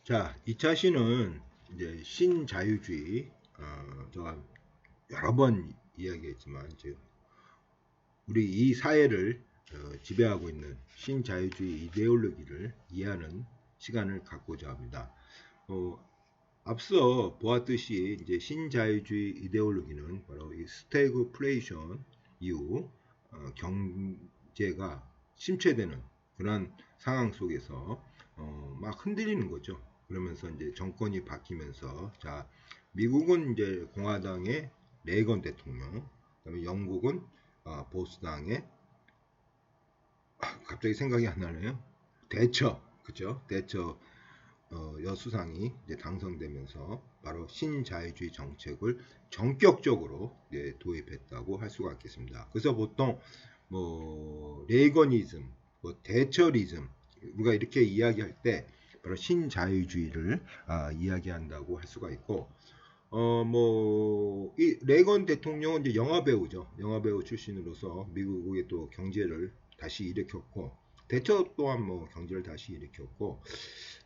자, 2차 시는 이제 신자유주의, 제가 여러 번 이야기했지만, 이제 우리 이 사회를 지배하고 있는 신자유주의 이데올로기를 이해하는 시간을 갖고자 합니다. 어, 앞서 보았듯이 이제 신자유주의 이데올로기는 바로 이 스태그플레이션 이후 경제가 침체되는 그런 상황 속에서 막 흔들리는 거죠. 그러면서 이제 정권이 바뀌면서 자 미국은 이제 공화당의 레이건 대통령, 그다음에 영국은 보수당의 갑자기 생각이 안 나네요. 대처, 그죠? 대처 여수상이 이제 당선되면서 바로 신자유주의 정책을 전격적으로 도입했다고 할 수가 있겠습니다. 그래서 보통 뭐 레이거니즘, 뭐 대처리즘 우리가 이렇게 이야기할 때 바로 신자유주의를 이야기한다고 할 수가 있고 이 레이건 대통령은 이제 영화 배우죠. 영화 배우 출신으로서 미국의 또 경제를 다시 일으켰고 대처 또한 뭐 경제를 다시 일으켰고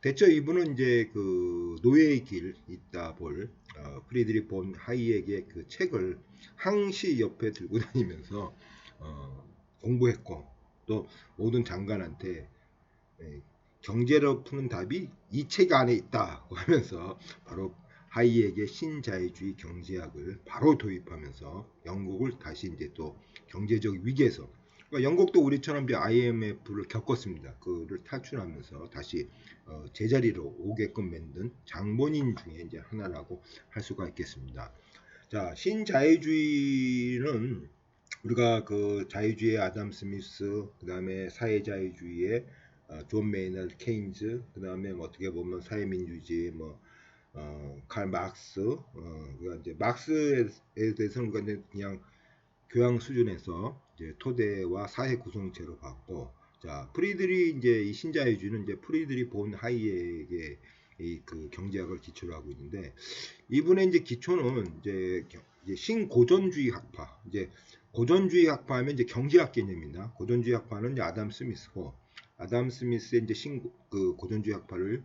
대처 이분은 이제 그 노예의 길 있다 볼 프리드리 본 하이에게 그 책을 항시 옆에 들고 다니면서 공부했고 또 모든 장관한테 예, 경제로 푸는 답이 이 책 안에 있다고 하면서 바로 하이에게 신자유주의 경제학을 바로 도입하면서 영국을 다시 이제 또 경제적 위기에서 그러니까 영국도 우리처럼 이제 IMF를 겪었습니다. 그를 탈출하면서 다시 제자리로 오게끔 만든 장본인 중에 이제 하나라고 할 수가 있겠습니다. 자, 신자유주의는 우리가 그 자유주의의 아담 스미스, 그 다음에 사회자유주의의 존 메이널 케인즈, 그 다음에 뭐 어떻게 보면 사회민주주의, 뭐 칼 막스, 우리가 이제 막스에 대해서는 우리가 이제 그냥 교양 수준에서 이제 토대와 사회 구성체로 봤고, 자 프리들이 이제 이 신자유주의는 이제 프리드리 본 하이에게 이 그 경제학을 기초로 하고 있는데 이분의 이제 기초는 이제 신고전주의 학파, 이제 고전주의 학파하면 이제 경제학 개념입니다. 고전주의 학파는 이제 아담 스미스고 아담 스미스의 이제 그 고전주의 학파를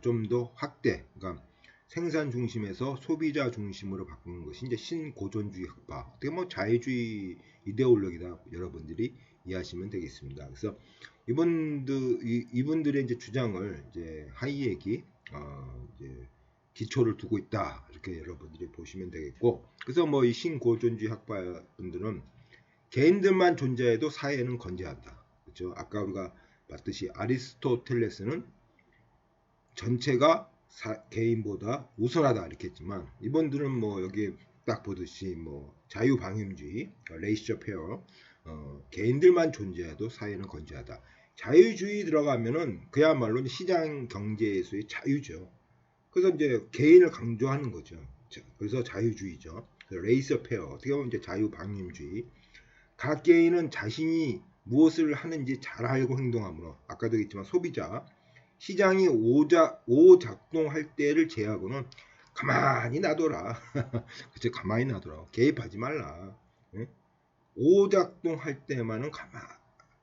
좀 더 확대, 그러니까 생산 중심에서 소비자 중심으로 바꾸는 것이 이제 신고전주의 학파. 어떻게 뭐 자유주의 이데올로기다 여러분들이 이해하시면 되겠습니다. 그래서 이분들의 이제 주장을 이제 하이եկ이 이제 기초를 두고 있다 이렇게 여러분들이 보시면 되겠고, 그래서 뭐 이 신고전주의 학파분들은 개인들만 존재해도 사회는 건재한다. 그렇죠? 아까 우리가 봤듯이 아리스토텔레스는 전체가 개인보다 우선하다 이렇게 했지만 이분들은 뭐 여기 딱 보듯이 뭐 자유방임주의, 레이셔 페어, 개인들만 존재해도 사회는 건재하다. 자유주의 들어가면은 그야말로 시장 경제에서의 자유죠. 그래서 이제 개인을 강조하는 거죠. 그래서 자유주의죠. 레이서 페어, 어떻게 보면 이제 자유방임주의. 각 개인은 자신이 무엇을 하는지 잘 알고 행동하므로 아까도 얘기했지만 소비자, 시장이 오작동할 때를 제하고는 가만히 놔둬라. 그치, 가만히 놔둬라. 개입하지 말라. 응? 오작동할 때만은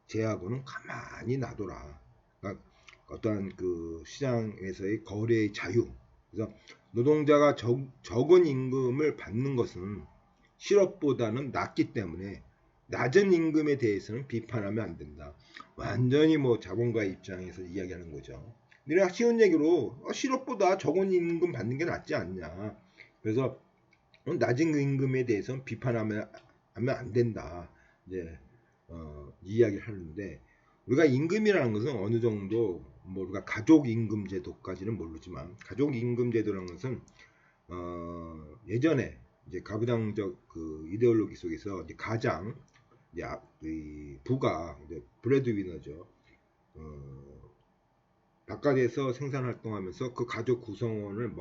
제하고는 가만히 놔둬라. 그러니까 어떠한 그 시장에서의 거래의 자유. 그래서 노동자가 적은 임금을 받는 것은 실업보다는 낫기 때문에 낮은 임금에 대해서는 비판하면 안 된다. 완전히 뭐 자본가 입장에서 이야기하는 거죠. 근데 쉬운 얘기로 실업보다 적은 임금 받는 게 낫지 않냐. 그래서 낮은 임금에 대해서는 비판하면 안 된다. 이제 이야기를 하는데 우리가 임금이라는 것은 어느 정도 뭐 우리가 가족 임금 제도까지는 모르지만 가족 임금 제도라는 것은 예전에 이제 가부장적 그 이데올로기 속에서 이제 가장 이제 부가 이제 브레드 위너죠. 바깥에서 생산 활동하면서 그 가족 구성원을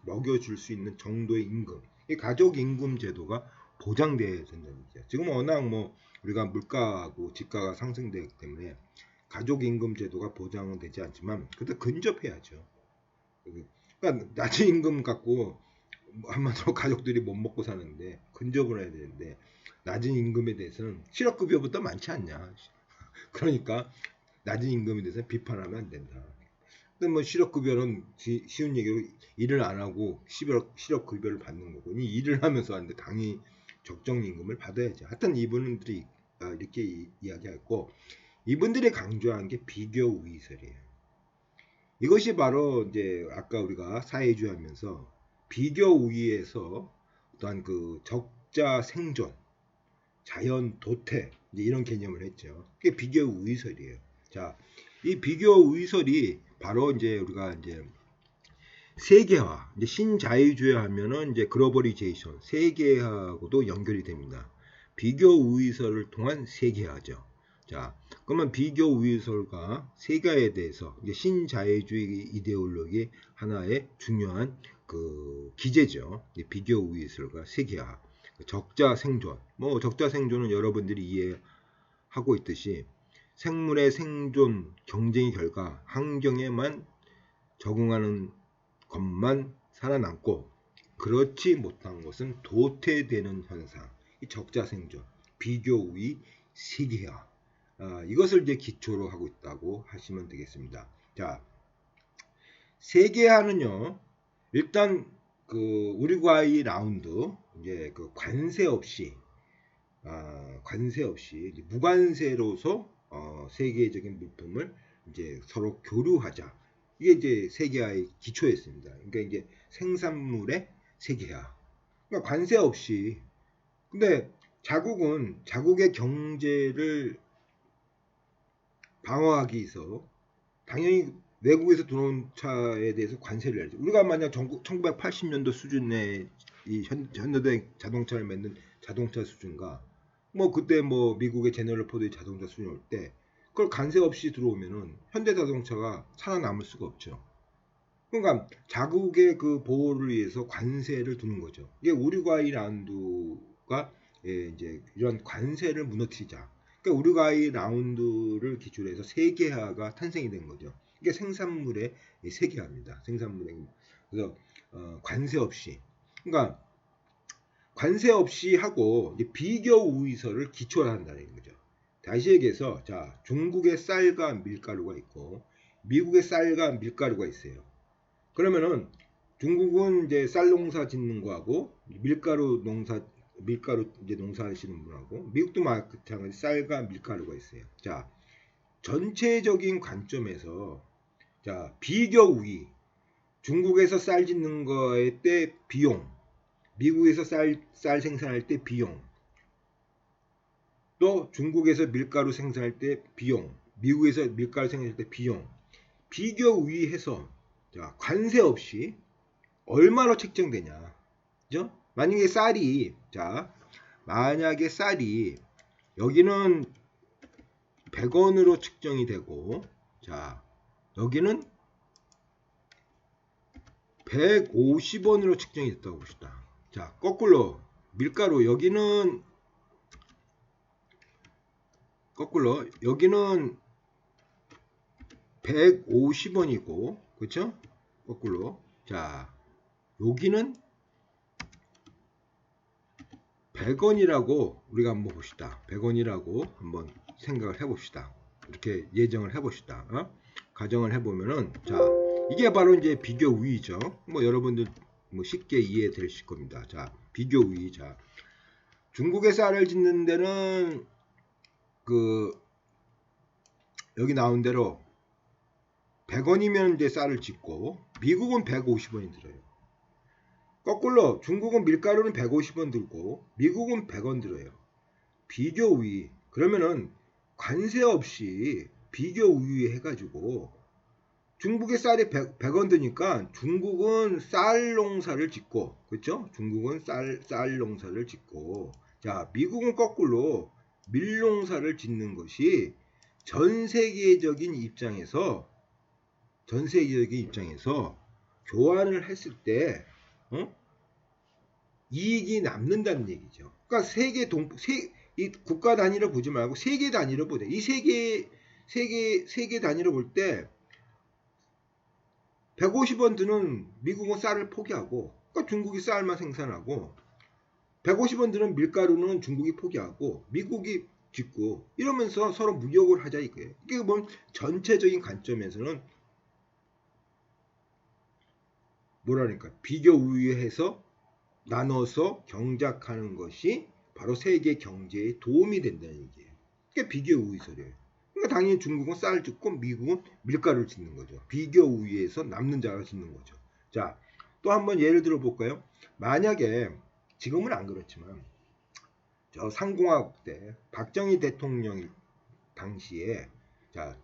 먹여줄 수 있는 정도의 임금, 이 가족 임금 제도가 보장돼야 된다는 얘기죠. 지금 워낙 뭐 우리가 물가하고 집가가 상승되기 때문에 가족 임금 제도가 보장은 되지 않지만 그래도 근접해야죠. 그러니까 낮은 임금 갖고 한마디로 가족들이 못 먹고 사는데 근접을 해야 되는데 낮은 임금에 대해서는 실업급여보다 많지 않냐. 그러니까 낮은 임금에 대해서 비판하면 안 된다. 근데 뭐 실업급여는 쉬운 얘기로 일을 안 하고 실업급여를 받는 거고, 이 일을 하면서 하는데 당연히 적정임금을 받아야죠. 하여튼 이분들이 이렇게 이야기하고, 이분들이 강조한 게 비교 우위설이에요. 이것이 바로 이제 아까 우리가 사회주의 하면서 비교 우위에서 어떠한 그 적자 생존, 자연 도태 이런 개념을 했죠. 그게 비교 우위설이에요. 자, 이 비교 우위설이 바로 이제 우리가 이제 세계화, 이제 신자유주의 하면은 이제 글로벌리제이션, 세계화하고도 연결이 됩니다. 비교 우위설을 통한 세계화죠. 자, 그러면 비교 우위설과 세계화에 대해서 이제 신자유주의 이데올로기 하나의 중요한 그 기제죠. 비교 우위설과 세계화, 적자 생존. 뭐 적자 생존은 여러분들이 이해하고 있듯이 생물의 생존 경쟁의 결과 환경에만 적응하는 것만 살아남고 그렇지 못한 것은 도태되는 현상, 이 적자 생존, 비교 우위, 세계화, 이것을 이제 기초로 하고 있다고 하시면 되겠습니다. 자, 세계화는요, 일단 그 우루과이 라운드 이제 그 관세 없이 무관세로서 세계적인 물품을 이제 서로 교류하자. 이게 이제 세계화의 기초였습니다. 그러니까 이제 생산물의 세계화. 그러니까 관세 없이. 근데 자국은 자국의 경제를 방어하기 위해서 당연히 외국에서 들어온 차에 대해서 관세를 내죠. 우리가 만약 1980년도 수준의 이 현대대 자동차를 만든 자동차 수준과 뭐 그때 뭐 미국의 제너럴 포드의 자동차 수준이 올 때 그걸 관세 없이 들어오면은 현대자동차가 살아남을 수가 없죠. 그러니까 자국의 그 보호를 위해서 관세를 두는 거죠. 이게 우루과이 라운드가 이제 이런 관세를 무너뜨리자. 그러니까 우루과이 라운드를 기초로 해서 세계화가 탄생이 된 거죠. 이게 생산물의 세계화입니다. 생산물의 그래서 관세 없이. 그러니까 관세 없이 하고 이제 비교 우위설을 기초로 한다는 거죠. 다시 얘기해서 자, 중국의 쌀과 밀가루가 있고 미국의 쌀과 밀가루가 있어요. 그러면은 중국은 이제 쌀 농사 짓는 거하고 밀가루 이제 농사하시는 분하고 미국도 마찬가지 쌀과 밀가루가 있어요. 자, 전체적인 관점에서 자, 비교 우위. 중국에서 쌀 짓는 거에 때 비용, 미국에서 쌀 생산할 때 비용, 또 중국에서 밀가루 생산할 때 비용, 미국에서 밀가루 생산할 때 비용, 비교 우위해서 자, 관세 없이 얼마로 책정되냐, 그죠? 만약에 쌀이 여기는 100원으로 측정이 되고, 자, 여기는 150원으로 측정이 됐다고 봅시다. 자, 거꾸로 밀가루 여기는 150원이고, 그렇죠? 거꾸로. 자, 여기는 100원이라고 우리가 한번 봅시다. 100원이라고 한번 생각을 해봅시다. 이렇게 예정을 해봅시다. 가정을 해보면은, 자, 이게 바로 이제 비교 우위죠. 뭐 여러분들 뭐 쉽게 이해되실 겁니다. 자, 비교 우위. 자, 중국의 쌀을 짓는 데는 그 여기 나온 대로 100원이면 이제 쌀을 짓고 미국은 150원이 들어요. 거꾸로 중국은 밀가루는 150원 들고 미국은 100원 들어요. 비교 우위. 그러면은 관세 없이 비교 우위 해가지고 중국의 쌀이 100원 드니까 중국은 쌀 농사를 짓고, 그렇죠? 중국은 쌀 농사를 짓고, 자, 미국은 거꾸로 밀 농사를 짓는 것이 전 세계적인 입장에서 교환을 했을 때 이익이 남는다는 얘기죠. 그러니까 이 국가 단위로 보지 말고 세계 단위로 보자. 이 세계 단위로 볼 때 150원 드는 미국은 쌀을 포기하고, 그러니까 중국이 쌀만 생산하고, 150원 드는 밀가루는 중국이 포기하고 미국이 짓고, 이러면서 서로 무역을 하자 이거예요. 이게 뭐 전체적인 관점에서는 뭐라니까 비교 우위해서 나눠서 경작하는 것이 바로 세계 경제에 도움이 된다는 얘기예요. 그게 비교 우위설이에요. 그러니까 당연히 중국은 쌀을 짓고 미국은 밀가루를 짓는 거죠. 비교 우위에서 남는 자가 짓는 거죠. 자, 또 한번 예를 들어 볼까요? 만약에 지금은 안 그렇지만 저 상공화국 때 박정희 대통령 당시에 자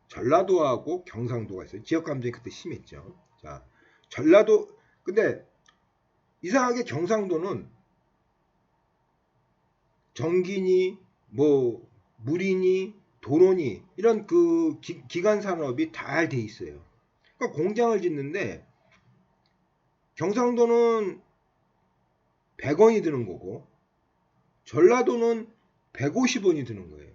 전라도하고 경상도가 있어요. 지역 감정이 그때 심했죠. 자 전라도 근데 이상하게 경상도는 전기니 뭐 물이니 도로니 이런 그 기간 산업이 잘 돼 있어요. 그러니까 공장을 짓는데 경상도는 100원이 드는 거고 전라도는 150원이 드는 거예요.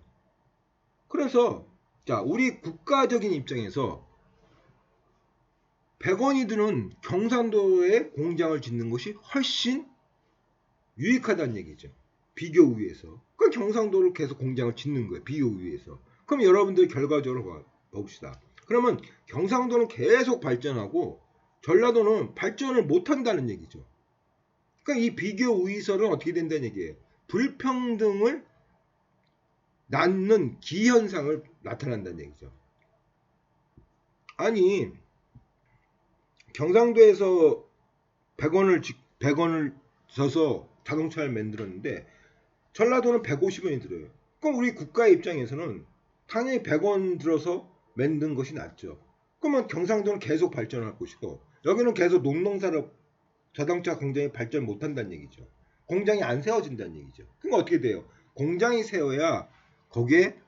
그래서 자 우리 국가적인 입장에서 100원이 드는 경상도에 공장을 짓는 것이 훨씬 유익하다는 얘기죠. 비교 우위에서. 그 경상도를 계속 공장을 짓는 거예요. 비교 우위에서. 그럼 여러분들 결과적으로 봅시다. 그러면 경상도는 계속 발전하고 전라도는 발전을 못한다는 얘기죠. 그러니까 이 비교 우위설은 어떻게 된다는 얘기예요. 불평등을 낳는 기현상을 나타난다는 얘기죠. 아니 경상도에서 100원을 써서 자동차를 만들었는데 전라도는 150원이 들어요. 그럼 우리 국가의 입장에서는 당연히 100원 들어서 만든 것이 낫죠. 그러면 경상도는 계속 발전할 것이고 여기는 계속 농농산업 자동차 공장이 발전 못한다는 얘기죠. 공장이 안 세워진다는 얘기죠. 그럼 어떻게 돼요? 공장이 세워야 거기에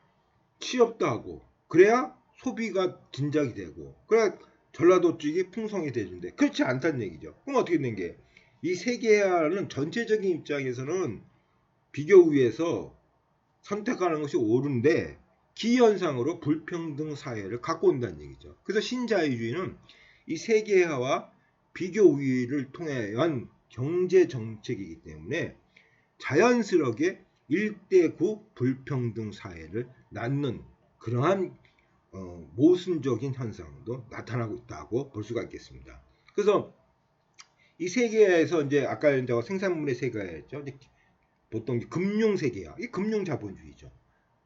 취업도 하고 그래야 소비가 진작이 되고 그래야 전라도 쪽이 풍성이 되는데 그렇지 않다는 얘기죠. 그럼 어떻게 된 게 이 세계화는 전체적인 입장에서는 비교 우위에서 선택하는 것이 옳은데 기현상으로 불평등 사회를 갖고 온다는 얘기죠. 그래서 신자유주의는 이 세계화와 비교 우위를 통한 경제 정책이기 때문에 자연스럽게 1대9 불평등 사회를 낳는 그러한 모순적인 현상도 나타나고 있다고 볼 수가 있겠습니다. 그래서 이 세계에서 이제 아까 이제 생산물의 세계였죠. 보통 금융 세계야. 이 금융 자본주의죠.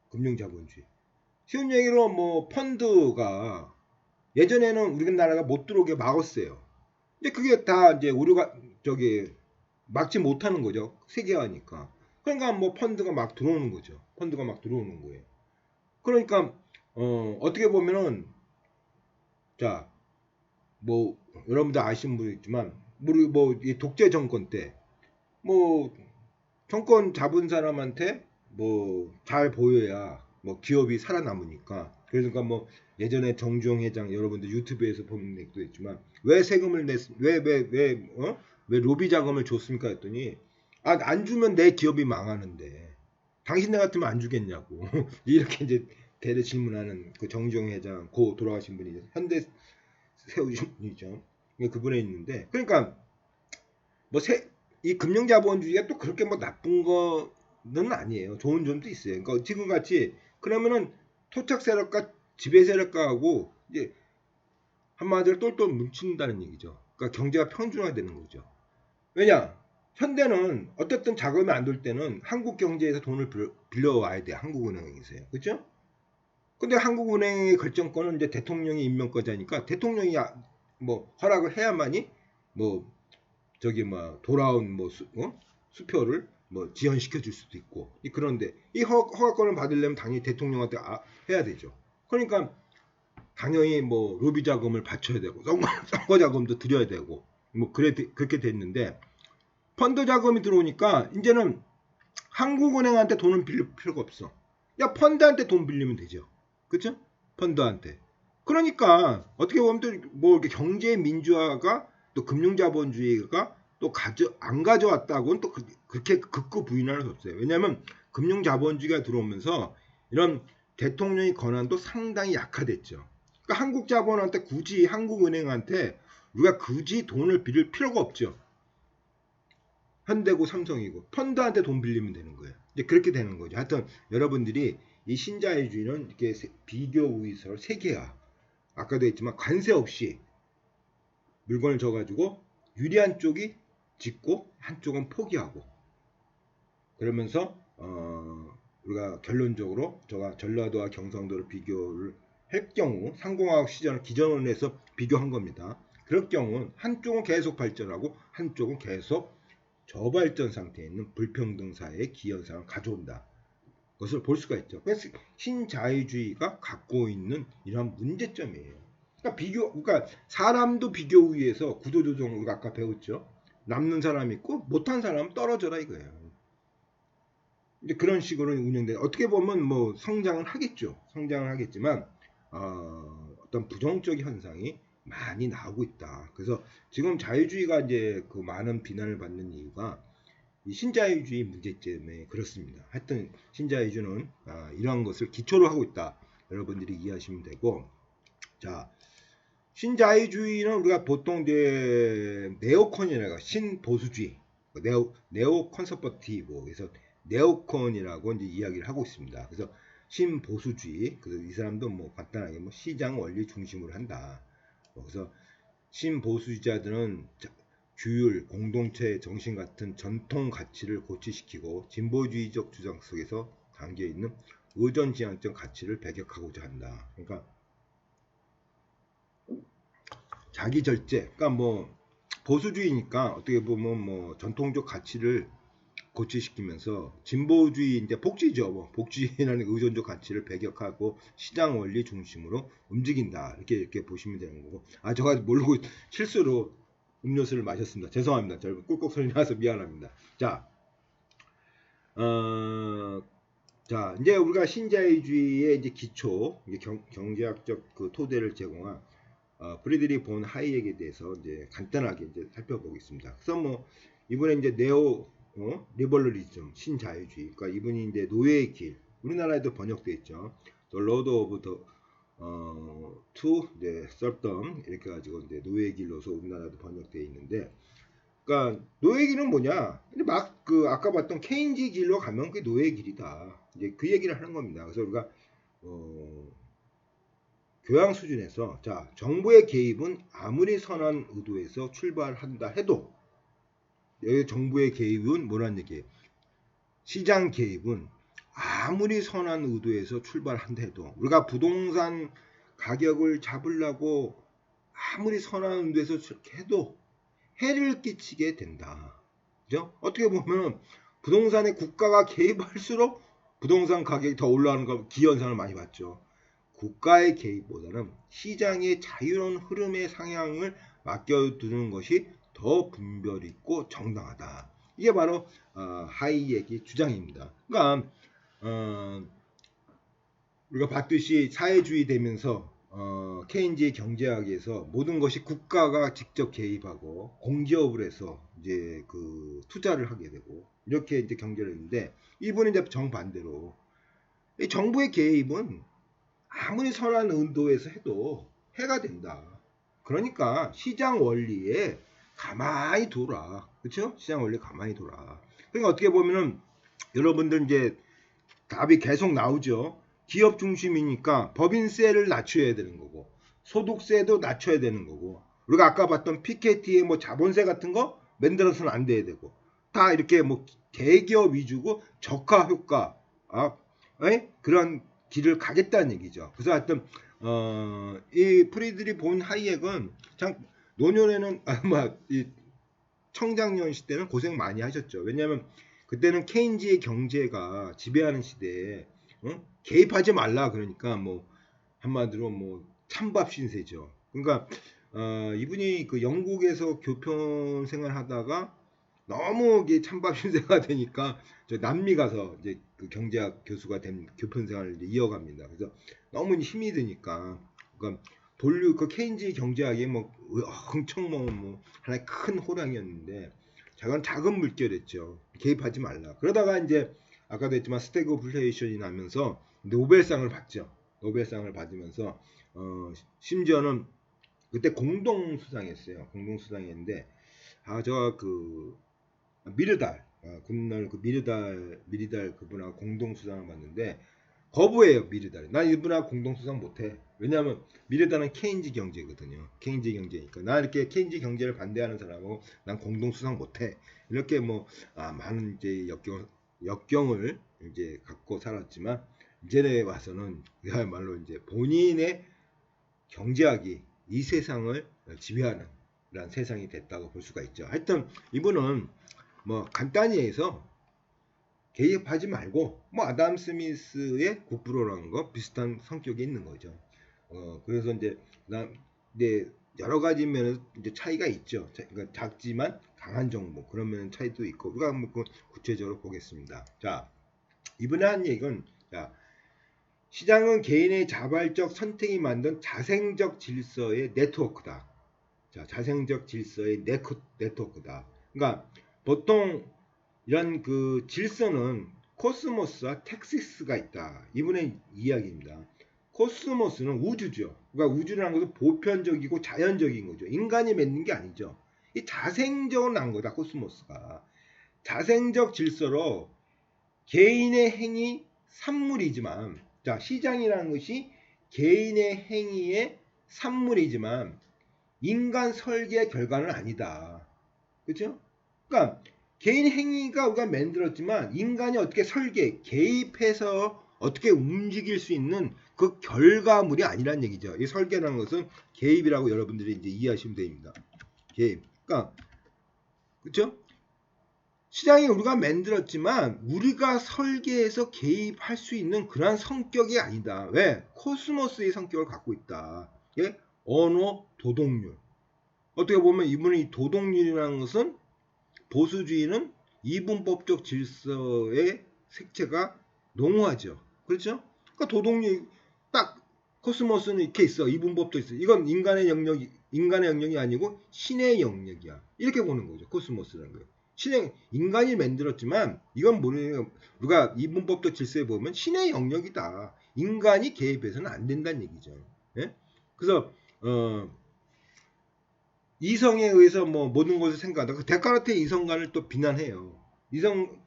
금융 자본주의. 쉬운 얘기로 뭐 펀드가 예전에는 우리나라가 못 들어오게 막았어요. 근데 그게 다 이제 우리가 저기 막지 못하는 거죠. 세계화니까. 그러니까 뭐 펀드가 막 들어오는 거죠. 펀드가 막 들어오는 거예요. 그러니까 어떻게 보면은 자 뭐 여러분들 아시는 분도 있지만 우리 뭐 이 독재 정권 때 뭐 정권 잡은 사람한테 뭐 잘 보여야 뭐 기업이 살아남으니까 그러니까 뭐 예전에 정주영 회장 여러분들 유튜브에서 보는 얘기도 있지만 왜 세금을 왜 로비 자금을 줬습니까 했더니 안 주면 내 기업이 망하는데 당신네 같으면 안 주겠냐고 이렇게 이제 대대 질문하는 그 정주영 회장 고 돌아가신 분이 현대 세우신 분이죠. 그분에 있는데 그러니까 뭐 이 금융자본주의가 또 그렇게 뭐 나쁜 거는 아니에요. 좋은 점도 있어요. 그러니까 지금 같이 그러면은 토착 세력과 지배 세력과하고 이제 한마디로 똘똘 뭉친다는 얘기죠. 그러니까 경제가 평준화되는 거죠. 왜냐? 현대는 어쨌든 자금이 안 될 때는 한국 경제에서 돈을 빌려와야 돼요. 한국은행에서요. 그렇죠? 근데 한국은행의 결정권은 이제 대통령이 임명권자니까 대통령이 뭐 허락을 해야만이 뭐 저기 뭐 돌아온 뭐 수표를 뭐 지연시켜 줄 수도 있고 그런데 이 허가권을 받으려면 당연히 대통령한테 해야 되죠. 그러니까 당연히 뭐 로비 자금을 바쳐야 되고 선거 자금도 드려야 되고 뭐 그렇게 됐는데 펀드 자금이 들어오니까 이제는 한국은행한테 돈을 빌릴 필요가 없어. 야 펀드한테 돈 빌리면 되죠. 그렇죠? 펀드한테. 그러니까 어떻게 보면 또 뭐 이렇게 경제 민주화가 또 금융자본주의가 또 안 가져왔다고는 또 그렇게 극구 부인할 수 없어요. 왜냐하면 금융자본주의가 들어오면서 이런 대통령의 권한도 상당히 약화됐죠. 그러니까 한국 자본한테 굳이 한국은행한테 우리가 굳이 돈을 빌릴 필요가 없죠. 현대고 삼성이고 펀드한테 돈 빌리면 되는 거예요. 이제 그렇게 되는 거죠. 하여튼 여러분들이 이 신자유주의는 이렇게 비교 우위설 세계화 아까도 했지만 관세 없이 물건을 줘가지고 유리한 쪽이 짓고 한쪽은 포기하고 그러면서 우리가 결론적으로 제가 전라도와 경상도를 비교를 할 경우 상공화국 시절을 기준으로 해서 비교한 겁니다. 그럴 경우는 한쪽은 계속 발전하고 한쪽은 계속 저발전 상태에 있는 불평등 사회의 기현상을 가져온다. 것을 볼 수가 있죠. 그래서 신자유주의가 갖고 있는 이런 문제점이에요. 그러니까 사람도 비교 위에서 구도조정 우리가 아까 배웠죠. 남는 사람 있고 못한 사람은 떨어져라 이거예요. 이제 그런 식으로 운영돼. 어떻게 보면 뭐 성장은 하겠죠. 성장을 하겠지만 어떤 부정적 현상이 많이 나오고 있다. 그래서 지금 자유주의가 이제 그 많은 비난을 받는 이유가 이 신자유주의 문제 때문에 그렇습니다. 하여튼 신자유주의는 이러한 것을 기초로 하고 있다. 여러분들이 이해하시면 되고, 자 신자유주의는 우리가 보통 이제 네오콘이라고 신보수주의, 네오 컨서버티브, 그래서 네오콘이라고 이제 이야기를 하고 있습니다. 그래서 신보수주의, 그래서 이 사람도 뭐 간단하게 뭐 시장 원리 중심으로 한다. 그래서 신보수주의자들은 규율, 공동체 정신 같은 전통 가치를 고취시키고 진보주의적 주장 속에서 담겨 있는 의존지향적 가치를 배격하고자 한다. 그러니까 자기 절제, 그러니까 뭐 보수주의니까 어떻게 보면 뭐 전통적 가치를 고취시키면서 진보주의 이제 복지죠. 뭐 복지라는 의존적 가치를 배격하고 시장 원리 중심으로 움직인다. 이렇게 보시면 되는 거고. 제가 모르고 실수로 음료수를 마셨습니다. 죄송합니다. 여러분 꿀꺽 소리 나서 미안합니다. 자, 이제 우리가 신자유주의의 이제 기초, 이제 경제학적 그 토대를 제공한 프리드리히 본 하이եկ에 대해서 이제 간단하게 이제 살펴보겠습니다. 그래서 뭐 이번에 이제 네오 리버럴리즘 신자유주의, 그러니까 이분이 이제 노예의 길, 우리나라에도 번역돼 있죠. The Road of the to the Serfdom 이렇게 가지고 이제 노예의 길로서 우리나라도 번역돼 있는데, 그러니까 노예의 길은 뭐냐? 근데 막 그 아까 봤던 케인지 길로 가면 그게 노예의 길이다. 이제 그 얘기를 하는 겁니다. 그래서 우리가 교양 수준에서 자 정부의 개입은 아무리 선한 의도에서 출발한다 해도, 여기 정부의 개입은 뭐란 얘기예요? 시장 개입은 아무리 선한 의도에서 출발한다 해도, 우리가 부동산 가격을 잡으려고 아무리 선한 의도에서 해도 해를 끼치게 된다. 그죠? 어떻게 보면 부동산에 국가가 개입할수록 부동산 가격이 더 올라가는 거 기현상을 많이 봤죠. 국가의 개입보다는 시장의 자유로운 흐름의 상향을 맡겨두는 것이 더 분별 있고 정당하다. 이게 바로 하이եկ의 주장입니다. 그러니까 우리가 봤듯이 사회주의 되면서 케인즈의 경제학에서 모든 것이 국가가 직접 개입하고 공기업을 해서 이제 그 투자를 하게 되고 이렇게 이제 경제를 했는데, 이분은 이제 정반대로 이 정부의 개입은 아무리 선한 의도에서 해도 해가 된다. 그러니까 시장 원리에 가만히 돌아. 그렇죠? 시장 원리에 가만히 돌아. 그러니까 어떻게 보면은 여러분들 이제 답이 계속 나오죠. 기업 중심이니까 법인세를 낮춰야 되는 거고, 소득세도 낮춰야 되는 거고, 우리가 아까 봤던 피케티의 뭐 자본세 같은 거 만들어서는 안 돼야 되고, 다 이렇게 뭐 대기업 위주고 저가 효과, 그런 길을 가겠다는 얘기죠. 그래서 하여튼 이 프리드리히 본 하이եկ은 참 노년에는 아마 이 청장년 시대는 고생 많이 하셨죠. 왜냐하면 그때는 케인즈의 경제가 지배하는 시대에 개입하지 말라, 그러니까 뭐 한마디로 뭐 찬밥 신세죠. 그러니까 이분이 그 영국에서 교편 생활하다가 너무 이게 찬밥 신세가 되니까 저 남미 가서 이제 그 경제학 교수가 된 교편 생활을 이어갑니다. 그래서 너무 힘이 드니까, 그러니까 그 케인즈 경제학이 뭐 엄청 뭐 하나의 큰 호랑이였는데 작은 물결이었죠. 개입하지 말라. 그러다가 이제 아까도 했지만 스태그플레이션이 나면서 노벨상을 받죠. 노벨상을 받으면서 심지어는 그때 공동 수상했어요. 공동 수상했는데 제가 그 미르달 금날 그 미르달 그분하고 공동 수상을 받는데 거부해요. 미르다는. 나 이분하고 공동수상 못해. 왜냐하면 미르다는 케인즈 경제거든요. 케인즈 경제니까. 나 이렇게 케인즈 경제를 반대하는 사람하고 난 공동수상 못해. 이렇게 뭐 많은 이제 역경을 이제 갖고 살았지만 이제 와서는 그야말로 이제 본인의 경제학이 이 세상을 지배하는 그런 세상이 됐다고 볼 수가 있죠. 하여튼 이분은 뭐 간단히 해서 개입하지 말고 뭐 아담 스미스의 국부로라는 거 비슷한 성격이 있는 거죠. 그래서 이제 여러 가지 면에서 이제 차이가 있죠. 그러니까 작지만 강한 정보 그런 면 차이도 있고 우리가 한번 구체적으로 보겠습니다. 자, 이번에 한 얘기는 자, 시장은 개인의 자발적 선택이 만든 자생적 질서의 네트워크다. 자, 자생적 질서의 네트워크다. 그러니까 보통 이런 그 질서는 코스모스와 텍시스가 있다. 이분의 이야기입니다. 코스모스는 우주죠. 그러니까 우주라는 것은 보편적이고 자연적인 거죠. 인간이 맺는 게 아니죠. 이 자생적으로 난 거다. 코스모스가. 자생적 질서로 개인의 행위 산물이지만 자 시장이라는 것이 개인의 행위의 산물이지만 인간 설계의 결과는 아니다. 그렇죠? 그러니까 개인 행위가 우리가 만들었지만 인간이 어떻게 설계, 개입해서 어떻게 움직일 수 있는 그 결과물이 아니란 얘기죠. 이 설계라는 것은 개입이라고 여러분들이 이제 이해하시면 됩니다. 개입. 그러니까 그렇죠? 시장이 우리가 만들었지만 우리가 설계해서 개입할 수 있는 그러한 성격이 아니다. 왜? 코스모스의 성격을 갖고 있다. 예? 언어 도덕률. 어떻게 보면 이분은 이 도덕률이라는 것은 보수주의는 이분법적 질서의 색채가 농후하죠. 그렇죠? 그러니까 도덕률 딱 코스모스는 이렇게 있어. 이분법도 있어. 이건 인간의 영역이 아니고 신의 영역이야. 이렇게 보는 거죠. 코스모스라는 거예요. 신의 인간이 만들었지만 이건 뭐냐면 우리가 이분법적 질서에 보면 신의 영역이다. 인간이 개입해서는 안 된다는 얘기죠. 예? 그래서 이성에 의해서 뭐 모든 것을 생각한다. 그 데카르트의 이성관을 또 비난해요.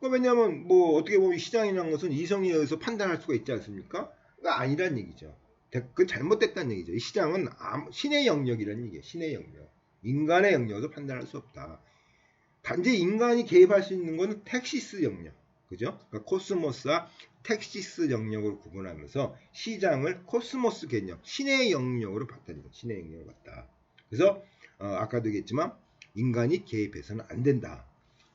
왜냐면 뭐 어떻게 보면 시장이라는 것은 이성에 의해서 판단할 수가 있지 않습니까? 그러니까 아니란 얘기죠. 그건 잘못됐다는 얘기죠. 이 시장은 신의 영역이라는 얘기예요. 신의 영역. 인간의 영역으로 판단할 수 없다. 단지 인간이 개입할 수 있는 것은 텍시스 영역. 그죠? 그러니까 코스모스와 텍시스 영역으로 구분하면서 시장을 코스모스 개념, 신의 영역으로 봤다는 거죠. 신의 영역으로 봤다. 그래서 아까도 얘기했지만 인간이 개입해서는 안 된다.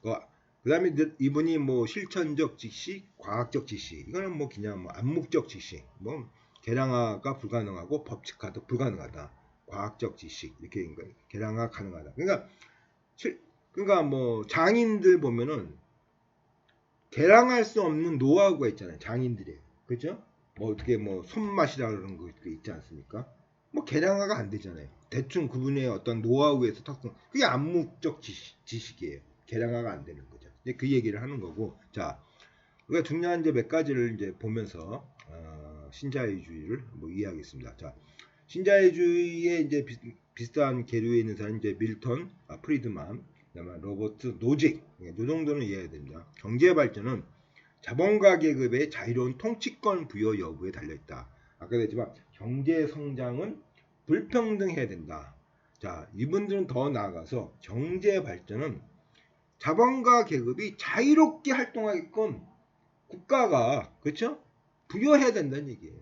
그 다음에 이분이 뭐 실천적 지시, 과학적 지시, 이거는 뭐 그냥 뭐 암묵적 지시, 뭐 계량화가 불가능하고 법칙화도 불가능하다. 과학적 지식 이렇게 계량화 가능하다. 그러니까 뭐 장인들 보면은 계량할 수 없는 노하우가 있잖아요. 장인들이. 그렇죠? 뭐 어떻게 뭐 손맛이라는 거 있지 않습니까? 뭐 계량화가 안 되잖아요. 대충 그분의 어떤 노하우에서 특성. 그게 암묵적 지식이에요. 계량화가 안 되는 거죠. 그 얘기를 하는 거고. 자, 우리가 중요한 이제 몇 가지를 이제 보면서 신자유주의를 뭐 이해하겠습니다. 자, 신자유주의에 이제 비슷한 계류에 있는 사람이 이제 밀턴, 프리드만, 그다음에 로버트 노직. 이 정도는 이해해야 됩니다. 경제 발전은 자본가 계급의 자유로운 통치권 부여 여부에 달려있다. 아까도 했지만 경제 성장은 불평등해야 된다. 자, 이분들은 더 나아가서 경제 발전은 자본가 계급이 자유롭게 활동하게끔 국가가 그렇죠? 부여해야 된다는 얘기예요.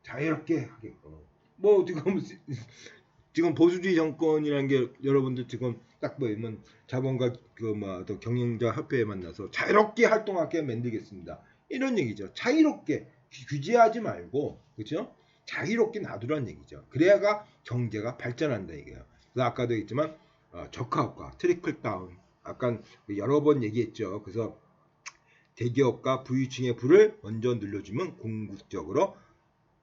자유롭게 하게끔. 뭐 지금 보수주의 정권이라는 게 여러분들 지금 딱 보면 자본가 또 경영자 협회에 만나서 자유롭게 활동하게 만들겠습니다. 이런 얘기죠. 자유롭게 규제하지 말고 그렇죠? 자유롭게 놔두라는 얘기죠. 그래야가 경제가 발전한다 얘기예요. 그래서 아까도 했지만 적화 효과, 트리클 다운. 아까 여러 번 얘기했죠. 그래서 대기업과 부유층의 불을 먼저 늘려주면 궁극적으로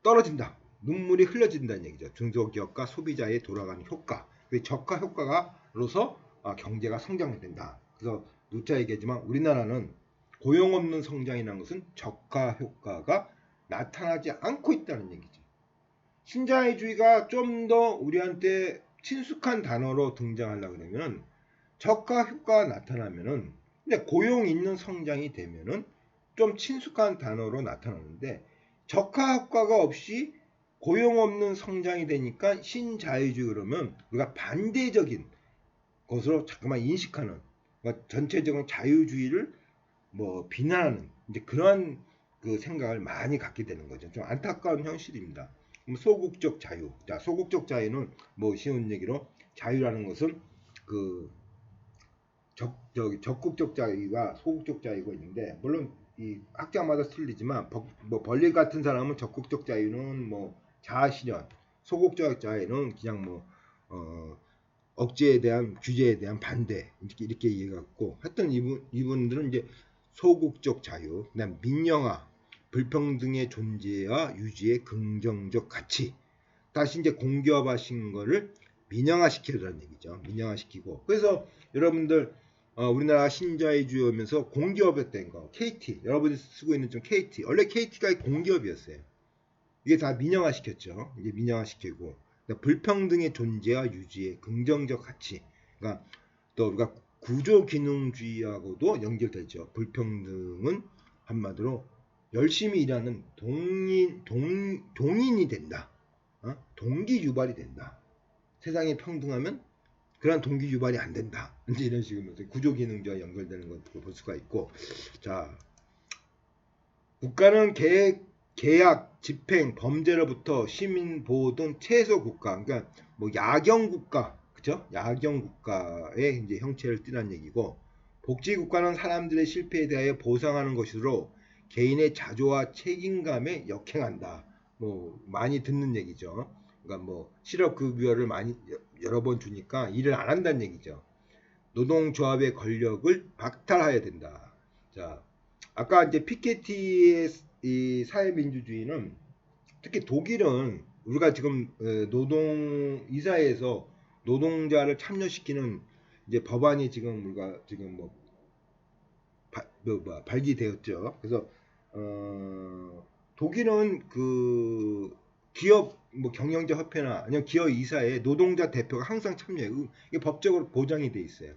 떨어진다. 눈물이 흘려진다는 얘기죠. 중소기업과 소비자에 돌아가는 효과. 그 적화 효과가로서 경제가 성장된다. 그래서 누차 얘기하지만 우리나라는 고용 없는 성장이라는 것은 적화 효과가 나타나지 않고 있다는 얘기죠. 신자유주의가 좀 더 우리한테 친숙한 단어로 등장하려고 그러면 적화 효과가 나타나면은 근데 고용 있는 성장이 되면은 좀 친숙한 단어로 나타나는데 적하학과가 없이 고용 없는 성장이 되니까 신자유주의 그러면 우리가 반대적인 것으로 자꾸만 인식하는 그러니까 전체적인 자유주의를 뭐 비난하는 이제 그러한 그 생각을 많이 갖게 되는 거죠. 좀 안타까운 현실입니다. 소극적 자유. 자, 소극적 자유는 뭐 쉬운 얘기로 자유라는 것은 그 적극적 자유가 소극적 자유가 있는데 물론 이 학자마다 틀리지만 뭐 벌리 같은 사람은 적극적 자유는 뭐 자아실현, 소극적 자유는 그냥 뭐 억제에 대한 규제에 대한 반대 이렇게 이해갖고 하여튼 이분들은 이제 소극적 자유, 그다음 민영화, 불평등의 존재와 유지의 긍정적 가치. 다시 이제 공기업화신 거를 민영화시키려는 얘기죠. 민영화시키고. 그래서 여러분들 우리나라 신자유주의면서 공기업이었던 거, KT, 여러분이 쓰고 있는 좀 KT. 원래 KT가 공기업이었어요. 이게 다 민영화시켰죠. 이제 민영화시키고 그러니까 불평등의 존재와 유지의 긍정적 가치. 그러니까 또 우리가 구조기능주의하고도 연결되죠. 불평등은 한마디로 열심히 일하는 동인이 된다. 동기 유발이 된다. 세상이 평등하면 그런 동기 유발이 안 된다. 이제 이런 식으로 구조기능주의와 연결되는 것도 볼 수가 있고, 자 국가는 계약, 집행, 범죄로부터 시민 보호 등 최소 국가, 그러니까 뭐 야경 국가, 그죠? 야경 국가의 이제 형체를 띠는 얘기고, 복지 국가는 사람들의 실패에 대하여 보상하는 것으로 개인의 자조와 책임감에 역행한다. 뭐 많이 듣는 얘기죠. 그러니까 뭐 실업급여를 많이 여러 번 주니까 일을 안 한다는 얘기죠. 노동조합의 권력을 박탈해야 된다. 자, 아까 이제 피케티의 이 사회민주주의는 특히 독일은 우리가 지금 노동 이사회에서 노동자를 참여시키는 이제 법안이 지금 우리가 지금 뭐 발기되었죠. 그래서 독일은 그 기업 뭐 경영자 협회나 아니면 기업 이사에 노동자 대표가 항상 참여해요. 이게 법적으로 보장이 돼 있어요.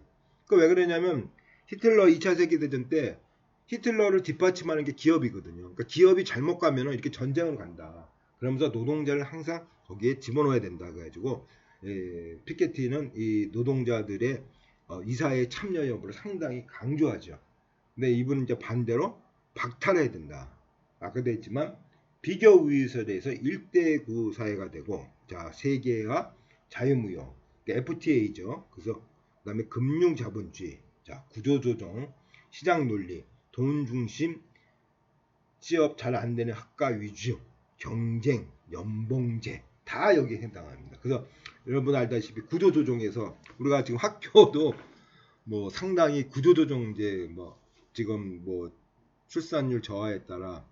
그 왜 그러냐면 히틀러 2차 세계대전 때 히틀러를 뒷받침하는 게 기업이거든요. 그러니까 기업이 잘못 가면은 이렇게 전쟁을 간다. 그러면서 노동자를 항상 거기에 집어넣어야 된다. 그래가지고 피케티는 이 노동자들의 이사회 참여 여부를 상당히 강조하죠. 근데 이분은 이제 반대로 박탈해야 된다. 아까도 했지만 비교 우위설에서 1대9 사회가 되고, 자 세계화 자유무역 그러니까 FTA죠. 그래서 그다음에 금융 자본주의, 자 구조조정, 시장 논리, 돈 중심, 취업 잘 안 되는 학과 위주, 경쟁, 연봉제 다 여기에 해당합니다. 그래서 여러분 알다시피 구조조정에서 우리가 지금 학교도 뭐 상당히 구조조정제 뭐 지금 뭐 출산율 저하에 따라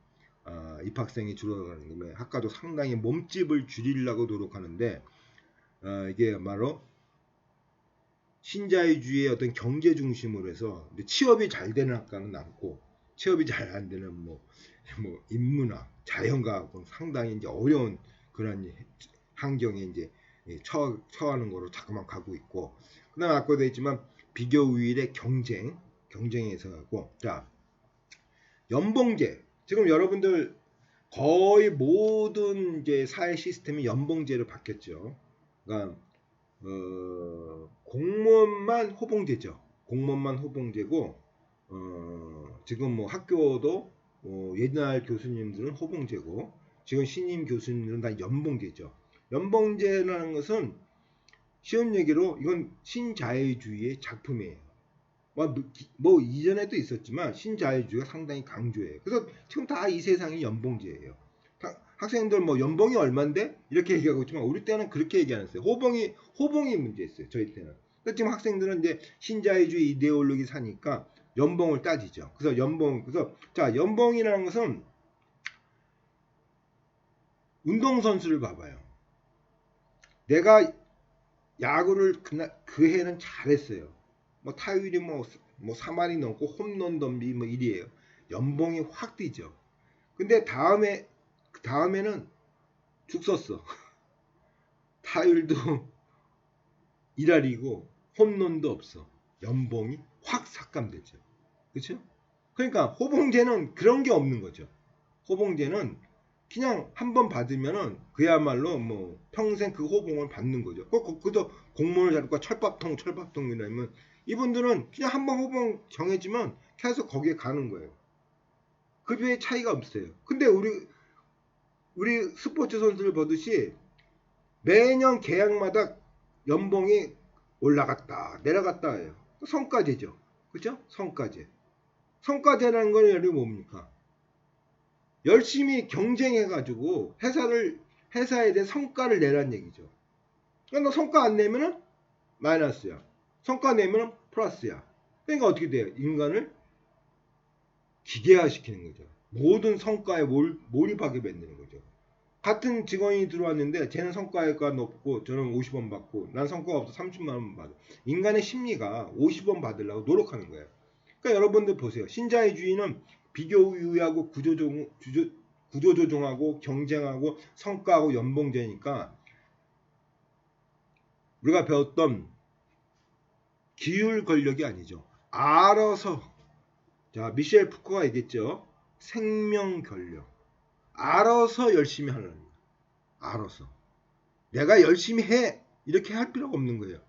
입학생이 줄어가는 거면 학과도 상당히 몸집을 줄이려고 노력하는데 이게 바로 신자유주의의 어떤 경제 중심으로 해서 취업이 잘 되는 학과는 남고 취업이 잘 안 되는 뭐 인문학, 자연과학은 상당히 이제 어려운 그런 환경에 이제 처하는 거로 자꾸만 가고 있고, 그다음에 아까도 했지만 비교 우위의 경쟁에서 하고, 자 연봉제 지금 여러분들 거의 모든 이제 사회 시스템이 연봉제로 바뀌었죠. 그러니까 공무원만 호봉제죠. 공무원만 호봉제고 지금 뭐 학교도 옛날 교수님들은 호봉제고 지금 신임 교수님들은 다 연봉제죠. 연봉제라는 것은 쉬운 얘기로 이건 신자유주의의 작품이에요. 뭐 이전에도 있었지만 신자유주의가 상당히 강조해요. 그래서 지금 다 이 세상이 연봉제예요. 학생들 뭐 연봉이 얼만데 이렇게 얘기하고 있지만 우리 때는 그렇게 얘기 안 했어요. 호봉이 문제였어요. 저희 때는. 그러니까 지금 학생들은 이제 신자유주의 이데올로기 사니까 연봉을 따지죠. 그래서 자 연봉이라는 것은 운동선수를 봐봐요. 내가 야구를 그 해는 잘했어요. 뭐 타율이 뭐 3할이 넘고 홈런 덤비 뭐 1이에요. 연봉이 확 뛰죠. 근데 다음에는 죽 썼어. 타율도 1할이고 홈런도 없어. 연봉이 확 삭감되죠. 그렇죠? 그러니까 호봉제는 그런 게 없는 거죠. 호봉제는 그냥 한 번 받으면은 그야말로 뭐 평생 그 호봉을 받는 거죠. 그도 공무원을 자르고 철밥통이라면 이분들은 그냥 한 번 호봉 정해지면 계속 거기에 가는 거예요. 급여의 차이가 없어요. 근데 우리 스포츠 선수들 보듯이 매년 계약마다 연봉이 올라갔다 내려갔다 해요. 성과제죠. 그죠? 성과제. 성과제라는 건 예를 뭡니까? 열심히 경쟁해가지고 회사에 대해 성과를 내라는 얘기죠. 그러니까 너 성과 안 내면은 마이너스야. 성과 내면은 플러스야. 그러니까 어떻게 돼요? 인간을 기계화시키는 거죠. 모든 성과에 몰입하게 만드는 거죠. 같은 직원이 들어왔는데 쟤는 성과가 높고 저는 50원 받고 난 성과가 없어 30만 원 받아. 인간의 심리가 50원 받으려고 노력하는 거예요. 그러니까 여러분들 보세요. 신자유주의는 비교유예하고 구조조정하고 경쟁하고 성과하고 연봉제니까 우리가 배웠던 기율 권력이 아니죠. 알아서 자 미셸 푸코가 얘기했죠. 생명 권력. 알아서 열심히 하는 거예요. 알아서. 내가 열심히 해 이렇게 할 필요가 없는 거예요.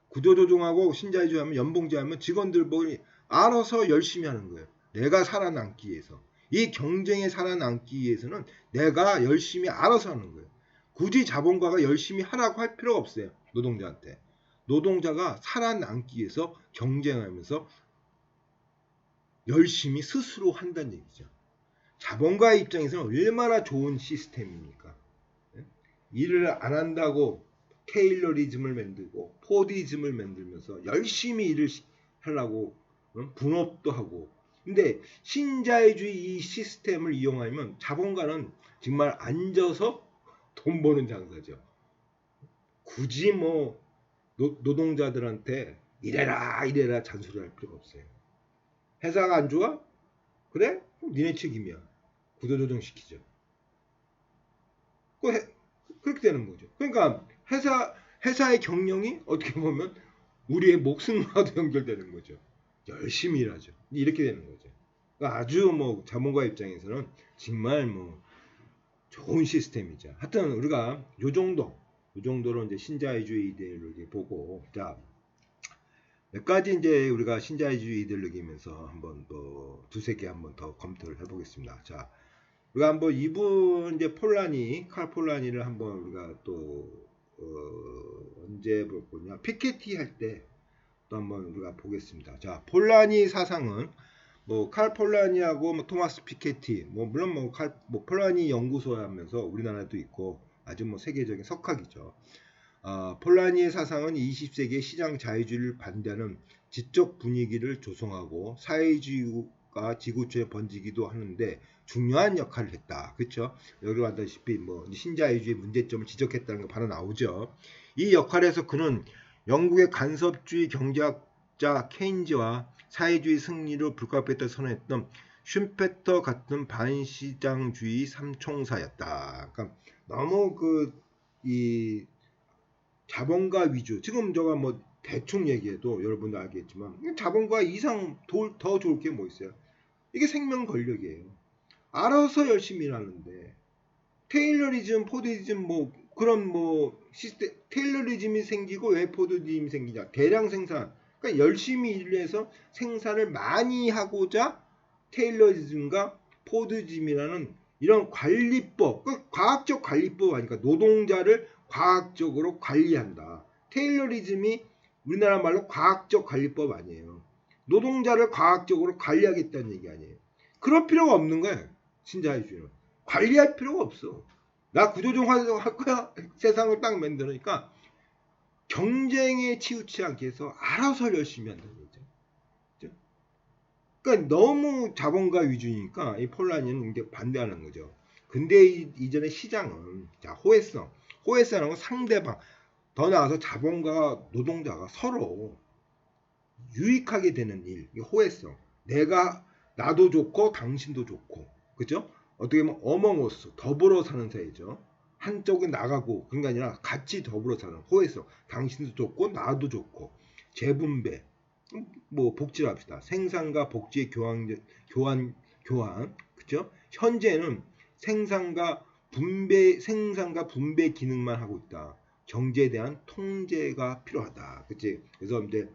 구조조정하고 신자유주의 하면 연봉제 하면 직원들 보니 알아서 열심히 하는 거예요. 내가 살아남기 위해서. 이 경쟁에 살아남기 위해서는 내가 열심히 알아서 하는 거예요. 굳이 자본가가 열심히 하라고 할 필요가 없어요. 노동자한테. 노동자가 살아남기 위해서 경쟁하면서 열심히 스스로 한다는 얘기죠. 자본가의 입장에서는 얼마나 좋은 시스템입니까? 일을 안 한다고 테일러리즘을 만들고 포디즘을 만들면서 열심히 일을 하려고 분업도 하고. 근데 신자유주의 이 시스템을 이용하면 자본가는 정말 앉아서 돈 버는 장사죠. 굳이 뭐 노동자들한테 이래라 잔소리할 필요가 없어요. 회사가 안 좋아? 그래? 그럼 니네 책임이야. 구조조정 시키죠. 그렇게 되는 거죠. 그러니까 회사의 경영이 어떻게 보면 우리의 목숨과도 연결되는 거죠. 열심히 일하죠. 이렇게 되는 거죠. 그러니까 아주 뭐 자본가 입장에서는 정말 뭐 좋은 시스템이죠. 하여튼 우리가 요 정도로 이제 신자유주의 이데를 보고 자 몇 가지 이제 우리가 신자유주의 이데올로기면서 한번 뭐 두세 개 한번 더 검토를 해보겠습니다. 자 우리가 한번 이분 이제 칼 폴라니를 한번 우리가 또 언제 볼 거냐 피케티 할 때 또 한번 우리가 보겠습니다. 자 폴라니 사상은 뭐 칼 폴라니하고 뭐 토마스 피케티 뭐 물론 뭐 폴라니 연구소 하면서 우리나라도 있고 아주 뭐 세계적인 석학이죠. 폴라니의 사상은 20세기의 시장 자유주의를 반대하는 지적 분위기를 조성하고 사회주의가 지구촌에 번지기도 하는데 중요한 역할을 했다. 그렇죠? 여기 봤다시피 뭐 신자유주의 문제점을 지적했다는 거 바로 나오죠. 이 역할에서 그는 영국의 간섭주의 경제학자 케인즈와 사회주의 승리로 불가피했다 선언했던 슈페터 같은 반시장주의 삼총사였다. 그러니까 너무 이 자본가 위주. 지금 제가 뭐 대충 얘기해도 여러분도 알겠지만 자본가 이상 더 좋을 게 뭐 있어요? 이게 생명 권력이에요. 알아서 열심히 일하는데 테일러리즘, 포드리즘 뭐 그런 뭐 시스템 테일러리즘이 생기고 왜 포드리즘이 생기냐? 대량 생산. 그러니까 열심히 일해서 생산을 많이 하고자 테일러리즘과 포드리즘이라는 이런 관리법, 과학적 관리법 아니까 노동자를 과학적으로 관리한다. 테일러리즘이 우리나라 말로 과학적 관리법 아니에요. 노동자를 과학적으로 관리하겠다는 얘기 아니에요. 그럴 필요가 없는 거예요. 신자유주의는. 관리할 필요가 없어. 나 구조조정 할 거야. 세상을 딱 만드니까 경쟁에 치우치 않게 해서 알아서 열심히 한다는 거죠. 그러니까 너무 자본가 위주니까 이 폴라니는 이게 반대하는 거죠. 근데 이전의 시장은 자 호혜성은 건 상대방 더 나아가서 자본가와 노동자가 서로 유익하게 되는 일, 호혜성. 나도 좋고 당신도 좋고, 그죠? 어떻게 보면 어몽어스 더불어 사는 사이죠. 한쪽은 나가고 그런 게 아니라 같이 더불어 사는 호혜성. 당신도 좋고 나도 좋고 재분배. 뭐 복지를 합시다. 생산과 복지의 교환, 그죠? 현재는 생산과 생산과 분배 기능만 하고 있다. 경제에 대한 통제가 필요하다. 그치? 그래서 이제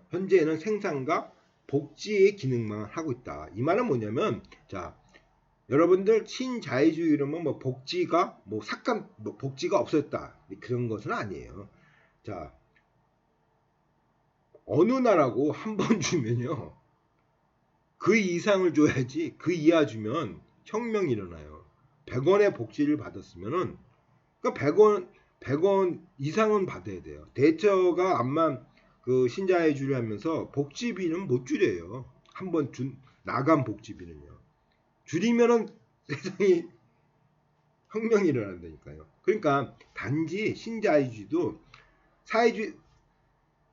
현재는 생산과 복지의 기능만 하고 있다. 이 말은 뭐냐면, 자, 여러분들 신자유주의 이러면 뭐 복지가 뭐 삭감 뭐 복지가 없었다 그런 것은 아니에요. 자, 어느 나라고 한 번 주면요 그 이상을 줘야지. 그 이하 주면 혁명이 일어나요. 100원의 복지를 받았으면은 그러니까 100원 이상은 받아야 돼요. 대처가 암만 그 신자유주의를 하면서 복지비는 못 줄여요. 한 번 준 나간 복지비는요. 줄이면은 세상이 혁명이 일어난다니까요. 그러니까 단지 신자유주의도 사회주의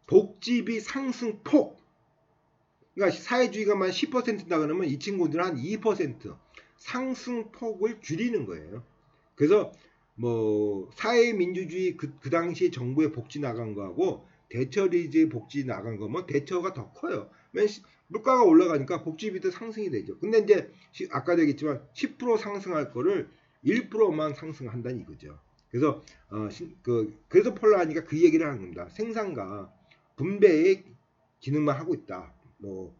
복지비 상승폭, 그러니까 사회주의가만 10%다 그러면 이 친구들은 한 2% 상승폭을 줄이는 거예요. 그래서 뭐 사회민주주의 그 당시에 정부의 복지 나간 거하고 대처리제 복지 나간 거면 대처가 더 커요. 물가가 올라가니까 복지비도 상승이 되죠. 근데 이제 아까도 얘기했지만 10% 상승할 거를 1%만 상승한다는 이거죠. 그래서 그래서 폴란이가 그 얘기를 하는 겁니다. 생산과 분배의 기능만 하고 있다. 뭐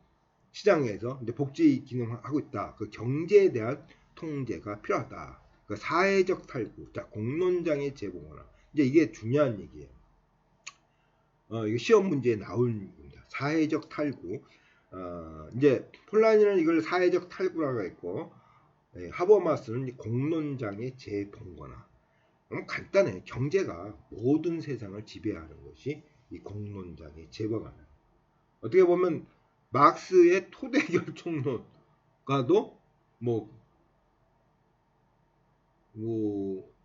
시장에서 이제 복지 기능을 하고 있다. 그 경제에 대한 통제가 필요하다. 그 사회적 탈구, 자 공론장의 재봉하나. 이제 이게 중요한 얘기예요. 이거 시험 문제에 나온 겁니다. 사회적 탈구. 이제 폴란이는 이걸 사회적 탈구라고 했고, 하버마스는 공론장의 재봉건화. 너무 간단해. 경제가 모든 세상을 지배하는 것이 이 공론장의 재봉건화. 어떻게 보면 막스의 토대 결정론과도 뭐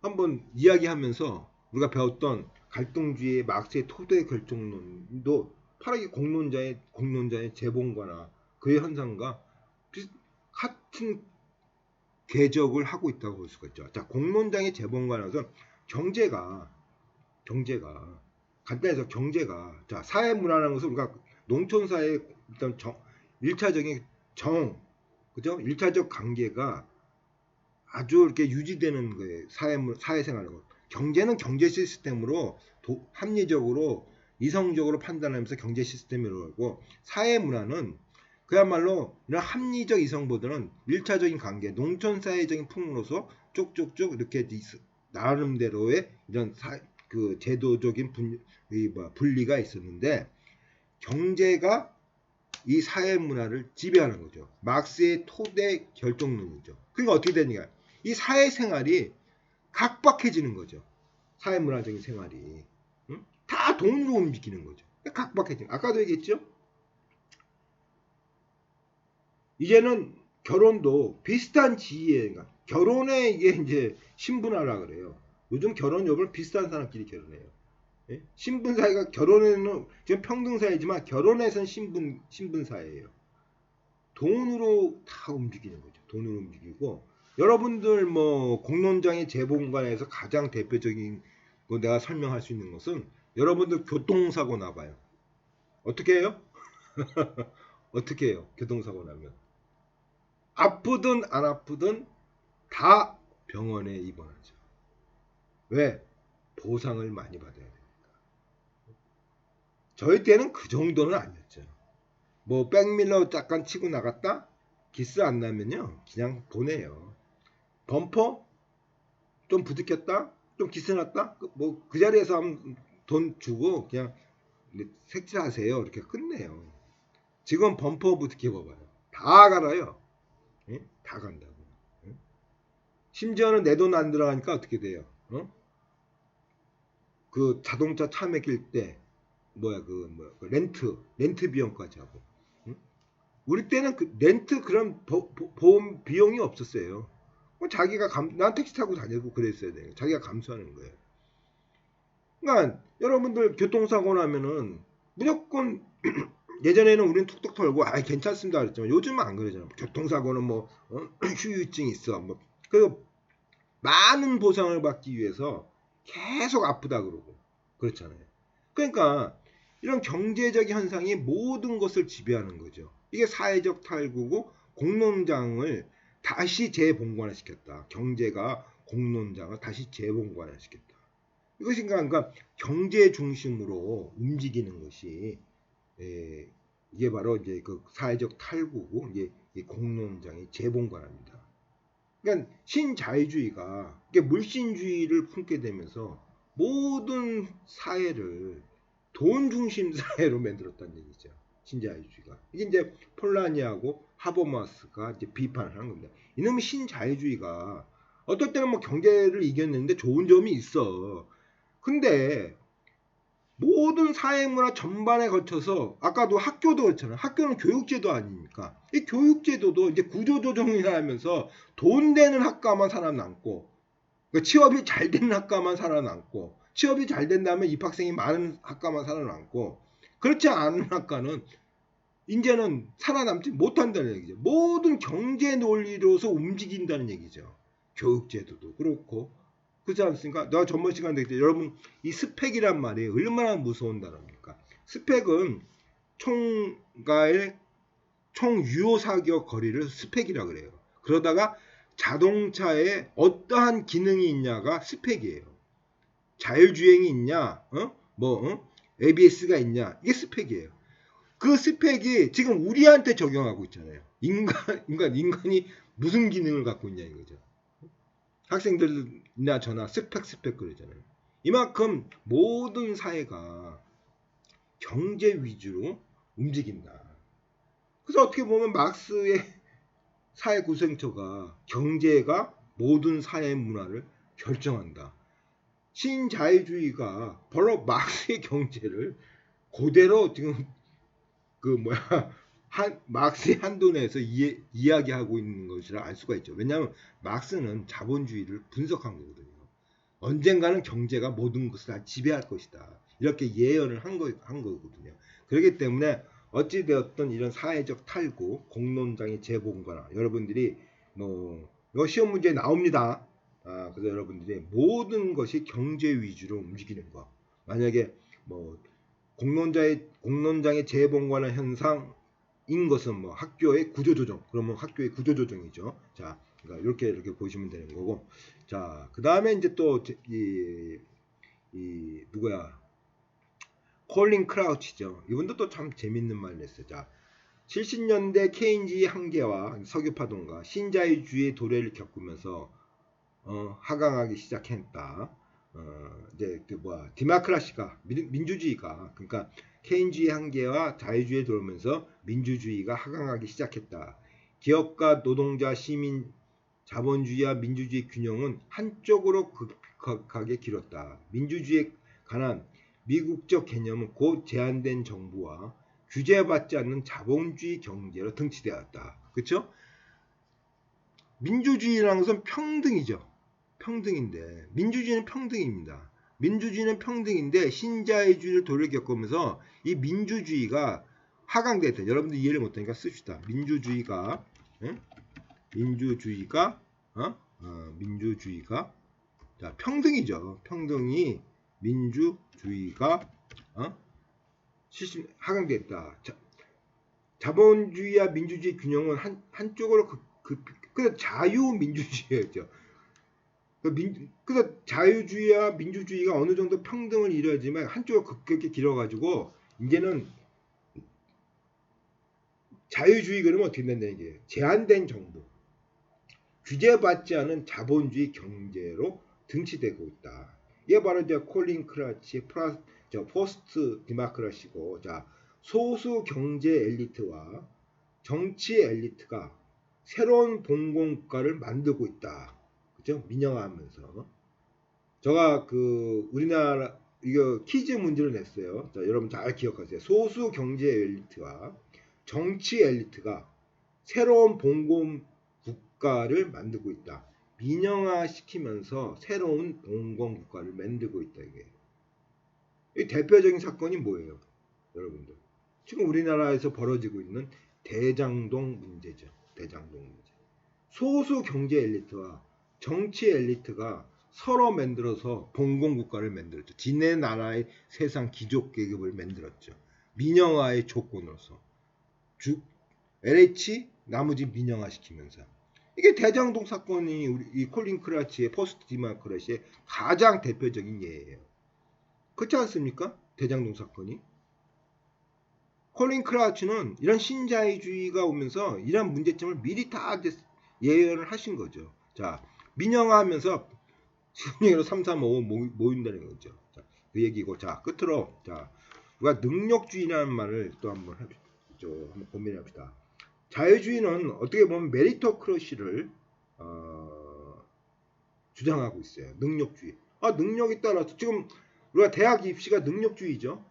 한번 이야기하면서 우리가 배웠던 갈등주의의 막스의 토대 결정론도 바로 이 공론자의 재봉과나 그의 현상과 같은 궤적을 하고 있다고 볼 수가 있죠. 자, 공론장의 재봉과나서 경제가 간단해서 경제가 자 사회문화라는 것은 우리가 농촌 사회 일단 1차적인 그죠? 1차적 관계가 아주 이렇게 유지되는 거예요. 사회생활은. 경제는 경제 시스템으로 합리적으로 이성적으로 판단하면서 경제 시스템으로 하고 사회문화는 그야말로 이런 합리적 이성보다는 1차적인 관계, 농촌 사회적인 풍으로서 쭉쭉쭉 이렇게 나름대로의 이런 그 제도적인 분리가 있었는데 경제가 이 사회 문화를 지배하는 거죠. 막스의 토대 결정론이죠. 그러니까 어떻게 되느냐? 이 사회 생활이 각박해지는 거죠. 사회 문화적인 생활이 다 돈으로 움직이는 거죠. 각박해지는. 아까도 얘기했죠. 이제는 결혼도 비슷한 지위에 결혼에 이게 이제 신분화라 그래요. 요즘 결혼 여부는 비슷한 사람끼리 결혼해요. 예? 신분 사회가 결혼에는 지금 평등 사회지만 결혼에선 신분 사회예요. 돈으로 다 움직이는 거죠. 돈으로 움직이고 여러분들 뭐 공론장의 재봉관에서 가장 대표적인 거 내가 설명할 수 있는 것은 여러분들 교통사고 나봐요. 어떻게 해요? 어떻게 해요? 교통사고 나면 아프든 안 아프든 다 병원에 입원하죠. 왜? 보상을 많이 받아야 됩니다. 저희 때는 그 정도는 아니었죠. 뭐 백밀러 잠깐 치고 나갔다? 기스 안 나면요 그냥 보내요. 범퍼 좀 부딪혔다? 좀 기스 났다? 뭐 그 자리에서 돈 주고 그냥 색칠하세요. 이렇게 끝내요. 지금 범퍼 부딪혀 봐봐요. 다 갈아요. 예? 다 간다고. 예? 심지어는 내 돈 안 들어가니까 어떻게 돼요? 그 자동차 차 맡길 때 그 렌트 비용까지 하고. 응? 우리 때는 그 렌트 그런 보험 비용이 없었어요. 자기가 난 택시 타고 다니고 그랬어야 돼요. 자기가 감수하는 거예요. 그러니까 여러분들 교통사고 나면은 무조건 예전에는 우리는 툭툭 털고 괜찮습니다 그랬지만 요즘은 안 그러잖아요. 교통사고는 뭐 후유증 있어. 뭐 그리고 많은 보상을 받기 위해서 계속 아프다 그러고 그렇잖아요. 그러니까 이런 경제적 현상이 모든 것을 지배하는 거죠. 이게 사회적 탈구고 공론장을 다시 재봉관화시켰다. 경제가 공론장을 다시 재봉관화시켰다. 이것이 그러니까 경제 중심으로 움직이는 것이 이게 바로 이제 그 사회적 탈구고 이제 이 공론장의 재봉관화입니다. 그러니까 신자유주의가 물신주의를 품게 되면서 모든 사회를 돈 중심 사회로 만들었다는 얘기죠. 신자유주의가. 이게 이제 폴라니하고 하버마스가 이제 비판을 하는 겁니다. 이놈의 신자유주의가 어떨 때는 뭐 경제를 이겼는데 좋은 점이 있어. 근데 모든 사회문화 전반에 거쳐서 아까도 학교도 그렇잖아요. 학교는 교육제도 아닙니까? 이 교육제도도 이제 구조조정이라 하면서 돈 되는 학과만 살아남고 그러니까 취업이 잘 되는 학과만 살아남고 취업이 잘 된다면 입학생이 많은 학과만 살아남고 그렇지 않은 학과는 이제는 살아남지 못한다는 얘기죠. 모든 경제 논리로서 움직인다는 얘기죠. 교육제도도 그렇고 그렇지 않습니까? 내가 전번 시간에 얘기했죠. 여러분 이 스펙이란 말이 얼마나 무서운 단어입니까? 스펙은 총과의 총 유효 사격 거리를 스펙이라 그래요. 그러다가 자동차에 어떠한 기능이 있냐가 스펙이에요. 자율주행이 있냐, ABS가 있냐, 이게 스펙이에요. 그 스펙이 지금 우리한테 적용하고 있잖아요. 인간이 무슨 기능을 갖고 있냐 이거죠. 학생들이나 저나 스펙 그러잖아요. 이만큼 모든 사회가 경제 위주로 움직인다. 그래서 어떻게 보면 막스의 사회 구성처가 경제가 모든 사회 문화를 결정한다. 신자유주의가 바로 막스의 경제를 그대로 지금 막스의 한도 내에서 이야기하고 있는 것이라 알 수가 있죠. 왜냐하면 막스는 자본주의를 분석한 거거든요. 언젠가는 경제가 모든 것을 다 지배할 것이다. 이렇게 예언을 한 거거든요. 그렇기 때문에 어찌되었든 이런 사회적 탈구, 공론장의 재봉관화, 여러분들이 이거 시험 문제에 나옵니다. 그래서 여러분들이 모든 것이 경제 위주로 움직이는 거. 만약에 공론장의 재봉관화 현상인 것은 학교의 구조조정. 그러면 학교의 구조조정이죠. 자, 그러니까 이렇게 보시면 되는 거고. 자, 그 다음에 이제 또 누구야? 콜린 크라우치죠. 이분도 또 참 재밌는 말을 했어요. 자, 70년대 케인즈의 한계와 석유파동과 신자유주의의 도래를 겪으면서 하강하기 시작했다. 이제 디마크라시가 민주주의가 그러니까 케인주의 한계와 자유주의에 들어오면서 민주주의가 하강하기 시작했다. 기업가 노동자 시민 자본주의와 민주주의 균형은 한쪽으로 극하게 길었다. 민주주의에 관한 미국적 개념은 곧 제한된 정부와 규제받지 않는 자본주의 경제로 등치되었다. 그렇죠? 민주주의라는 것은 평등이죠. 평등인데 민주주의는 평등입니다. 민주주의는 평등인데 신자유주의를 도래를 겪으면서 이 민주주의가 하강됐다. 여러분들 이해를 못하니까 씁시다. 민주주의가 자, 평등이죠. 평등이 민주주의가 하강됐다. 자본주의와 민주주의 균형은 한쪽으로 그 자유민주주의였죠. 그래서 자유주의와 민주주의가 어느 정도 평등을 이루어지만 한쪽으로 급격히 길어가지고 이제는 자유주의 그러면 어떻게 된다는 얘기예요. 제한된 정부, 규제받지 않은 자본주의 경제로 등치되고 있다. 이게 바로 이제 콜린 크라치의 포스트 디마크라시고, 자, 소수 경제 엘리트와 정치 엘리트가 새로운 봉공국가를 만들고 있다. 그죠? 민영화하면서. 제가 우리나라 이거 퀴즈 문제를 냈어요. 자, 여러분 잘 기억하세요. 소수 경제 엘리트와 정치 엘리트가 새로운 봉공국가를 만들고 있다. 민영화시키면서 새로운 봉공국가를 만들고 있다. 이게. 이 대표적인 사건이 뭐예요? 여러분들. 지금 우리나라에서 벌어지고 있는 대장동 문제죠. 대장동 문제. 소수 경제 엘리트와 정치 엘리트가 서로 만들어서 봉공국가를 만들었죠. 지네 나라의 세상 귀족 계급을 만들었죠. 민영화의 조건으로서 LH 나머지 민영화시키면서 이게 대장동 사건이 우리 이 콜린 크라치의 포스트 디모크라시의 가장 대표적인 예예요. 그렇지 않습니까? 대장동 사건이. 콜린 크라치는 이런 신자유주의가 오면서 이런 문제점을 미리 다 예언을 하신 거죠. 자, 민영화하면서 심리로 335 모인다는 거죠. 자, 그 얘기고, 자, 끝으로, 자, 우리가 능력주의라는 말을 또 한번 한번 고민해봅시다. 자유주의는 어떻게 보면 메리토크러시를 주장하고 있어요. 능력주의. 능력에 따라서 지금 우리가 대학 입시가 능력주의죠.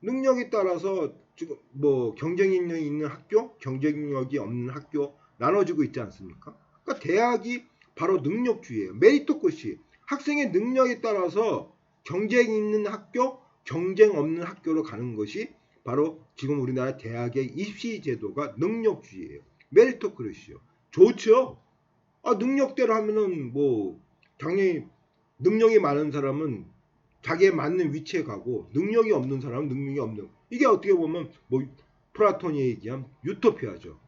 능력에 따라서 지금 뭐 경쟁력이 있는 학교, 경쟁력이 없는 학교 나눠지고 있지 않습니까? 그러니까 대학이 바로 능력주의예요. 메리토크러시. 학생의 능력에 따라서 경쟁 있는 학교, 경쟁 없는 학교로 가는 것이 바로 지금 우리나라 대학의 입시 제도가 능력주의예요. 메리토크러시요. 좋죠. 능력대로 하면은 뭐 당연히 능력이 많은 사람은 자기에 맞는 위치에 가고 능력이 없는 사람은 능력이 없는. 이게 어떻게 보면 뭐 플라톤이 얘기한 유토피아죠.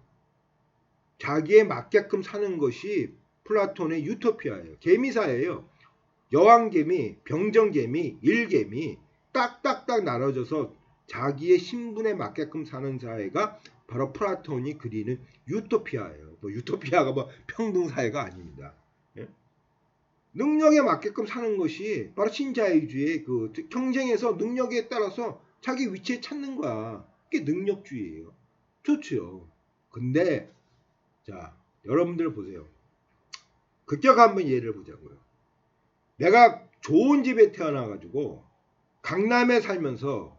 자기에 맞게끔 사는 것이 플라톤의 유토피아예요. 개미사예요. 여왕개미, 병정개미, 일개미 딱딱딱 나눠져서 자기의 신분에 맞게끔 사는 사회가 바로 플라톤이 그리는 유토피아예요. 뭐 유토피아가 뭐 평등사회가 아닙니다. 예? 능력에 맞게끔 사는 것이 바로 신자유주의의 그 경쟁에서 능력에 따라서 자기 위치에 찾는 거야. 그게 능력주의예요. 좋죠. 근데 자, 여러분들 보세요. 극적 한번 예를 보자고요. 내가 좋은 집에 태어나가지고 강남에 살면서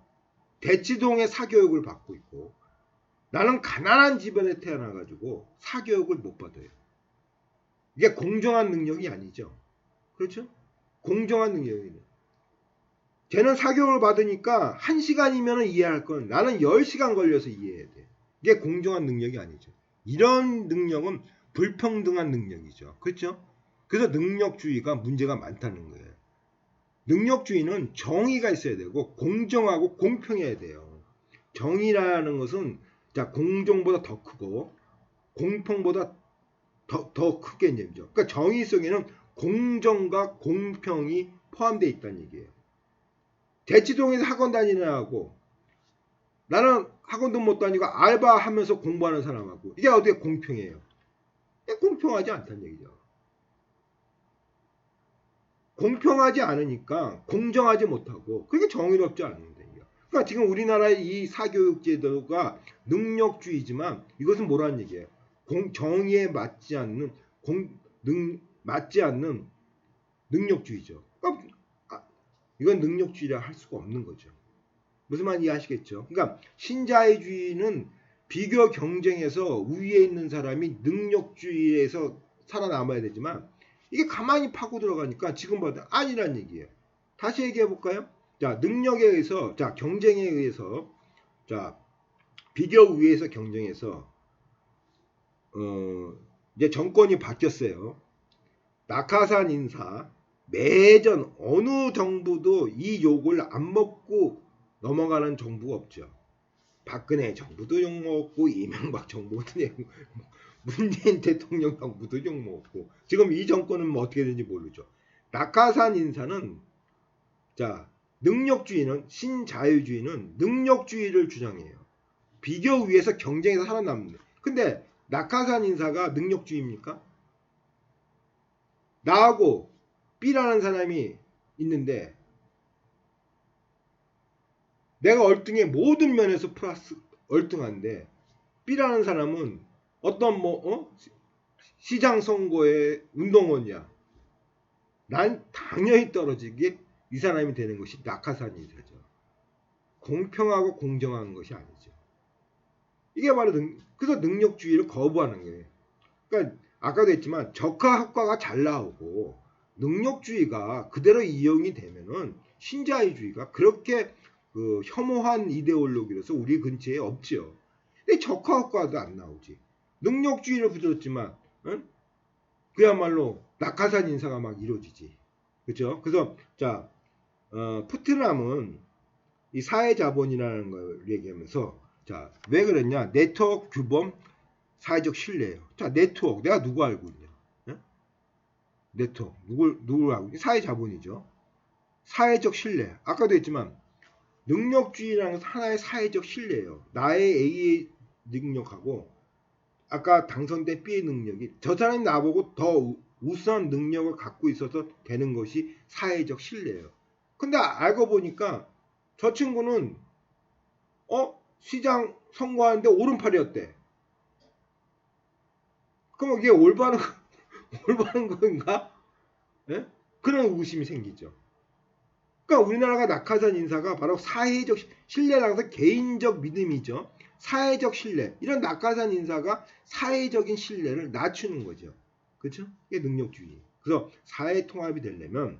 대치동에 사교육을 받고 있고 나는 가난한 집안에 태어나가지고 사교육을 못 받아요. 이게 공정한 능력이 아니죠. 그렇죠? 공정한 능력이네. 쟤는 사교육을 받으니까 1시간이면 이해할 건 나는 10시간 걸려서 이해해야 돼. 이게 공정한 능력이 아니죠. 이런 능력은 불평등한 능력이죠. 그렇죠? 그래서 능력주의가 문제가 많다는 거예요. 능력주의는 정의가 있어야 되고 공정하고 공평해야 돼요. 정의라는 것은 자 공정보다 더 크고 공평보다 더 크게 얘기죠. 그러니까 정의 속에는 공정과 공평이 포함되어 있다는 얘기예요. 대치동에서 학원 다니는 애하고 나는 학원도 못 다니고 알바하면서 공부하는 사람하고 이게 어떻게 공평해요? 공평하지 않다는 얘기죠. 공평하지 않으니까 공정하지 못하고 그게 정의롭지 않는데. 그러니까 지금 우리나라의 이 사교육 제도가 능력주의지만 이것은 뭐라는 얘기예요? 정의에 맞지 않는 맞지 않는 능력주의죠. 그러니까 이건 능력주의라 할 수가 없는 거죠. 무슨 말인지 이해하시겠죠? 그러니까 신자유주의는 비교 경쟁에서 우위에 있는 사람이 능력주의에서 살아남아야 되지만 이게 가만히 파고 들어가니까 지금 봐도 아니란 얘기예요. 다시 얘기해 볼까요? 자, 능력에 의해서, 자, 경쟁에 의해서, 자, 비교 우위에서 경쟁해서, 이제 정권이 바뀌었어요. 낙하산 인사, 매전 어느 정부도 이 욕을 안 먹고 넘어가는 정부가 없죠. 박근혜 정부도 욕먹었고, 이명박 정부도 욕먹었고, 문재인 대통령 정부도 욕먹었고, 지금 이 정권은 뭐 어떻게 되는지 모르죠. 낙하산 인사는, 자, 능력주의는, 신자유주의는 능력주의를 주장해요. 비교 위에서 경쟁에서 살아남는. 근데 낙하산 인사가 능력주의입니까? 나하고 B라는 사람이 있는데 내가 얼등의 모든 면에서 플러스 얼등한데 B라는 사람은 어떤 시장 선거의 운동원이야. 난 당연히 떨어지게 이 사람이 되는 것이 낙하산 인사죠. 공평하고 공정한 것이 아니죠. 이게 바로 그래서 능력주의를 거부하는 거예요. 그러니까 아까도 했지만 적화학과가 잘 나오고 능력주의가 그대로 이용이 되면은 신자유주의가 그렇게 그 혐오한 이데올로기로서 우리 근처에 없죠. 근데 적화학과도 안 나오지. 능력주의를 붙였지만 그야말로 낙하산 인사가 막 이루어지지. 그렇죠? 그래서 자 푸트남은 이 사회자본이라는 걸 얘기하면서 자 왜 그랬냐? 네트워크 규범 사회적 신뢰예요. 자, 네트워크 내가 누구 알고 있냐? 예? 네트워크 누굴 알고 있냐? 사회 자본이죠. 사회적 신뢰. 아까도 했지만 능력주의라는 것은 하나의 사회적 신뢰예요. 나의 A의 능력하고 아까 당선된 B의 능력이 저 사람이 나보고 더 우수한 능력을 갖고 있어서 되는 것이 사회적 신뢰예요. 근데 알고 보니까 저 친구는 시장 선거하는데 오른팔이었대. 그럼 이게 올바른 올바른 건가? 예? 그런 의구심이 생기죠. 그러니까 우리나라가 낙하산 인사가 바로 사회적 신뢰라고 해서 개인적 믿음이죠. 사회적 신뢰. 이런 낙하산 인사가 사회적인 신뢰를 낮추는 거죠. 그렇죠? 이게 능력주의. 그래서 사회 통합이 되려면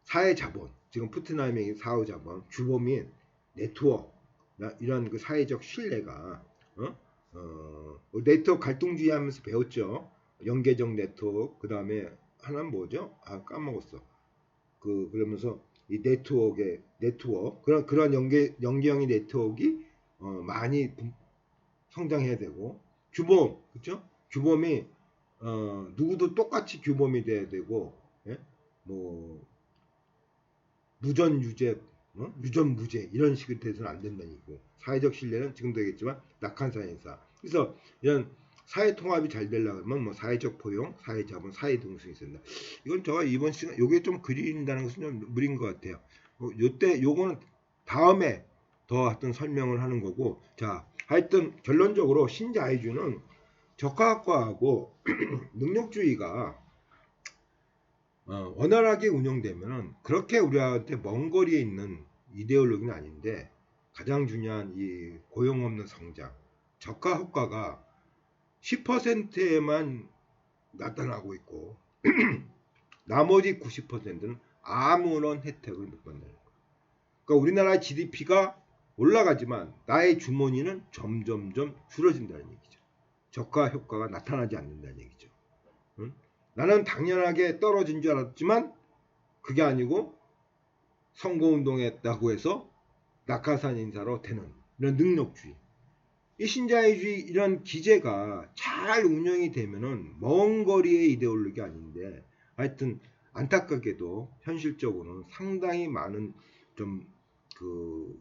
사회 자본, 지금 푸트나임의 사회 자본, 주범인 네트워크, 이런 그 사회적 신뢰가 네트워크 갈등주의 하면서 배웠죠. 연계적 네트워크, 그 다음에 하나는 뭐죠? 까먹었어. 그러면서 이 네트워크 그런 연계형의 네트워크가 많이 성장해야 되고 규범 그렇죠? 규범이 누구도 똑같이 규범이 돼야 되고 예? 뭐 무전유죄 유전무죄 이런 식으로 돼서는 안 된다는 얘기고 사회적 신뢰는 지금도 얘기했지만 낙한사회사 그래서 이런 사회 통합이 잘 되려면 뭐 사회적 포용, 사회 자본, 사회 등승이 있습니다. 이건 제가 이번 시간 요게 좀 그린다는 것은 좀 무리인 것 같아요. 요때 요거는 다음에 더 하여튼 설명을 하는 거고 자 하여튼 결론적으로 신자유주의는 적화학과하고 능력주의가 원활하게 운영되면 그렇게 우리한테 먼 거리에 있는 이데올로기는 아닌데 가장 중요한 이 고용 없는 성장 저가 효과가 10%에만 나타나고 있고 나머지 90%는 아무런 혜택을 못 받는 거예요. 그러니까 우리나라의 GDP가 올라가지만 나의 주머니는 점점점 줄어진다는 얘기죠. 저가 효과가 나타나지 않는다는 얘기죠. 응? 나는 당연하게 떨어진 줄 알았지만 그게 아니고 선거운동했다고 해서 낙하산 인사로 되는 이런 능력주의. 이 신자유주의 이런 기제가 잘 운영이 되면은 먼 거리의 이데올로기 아닌데 하여튼 안타깝게도 현실적으로는 상당히 많은 좀 그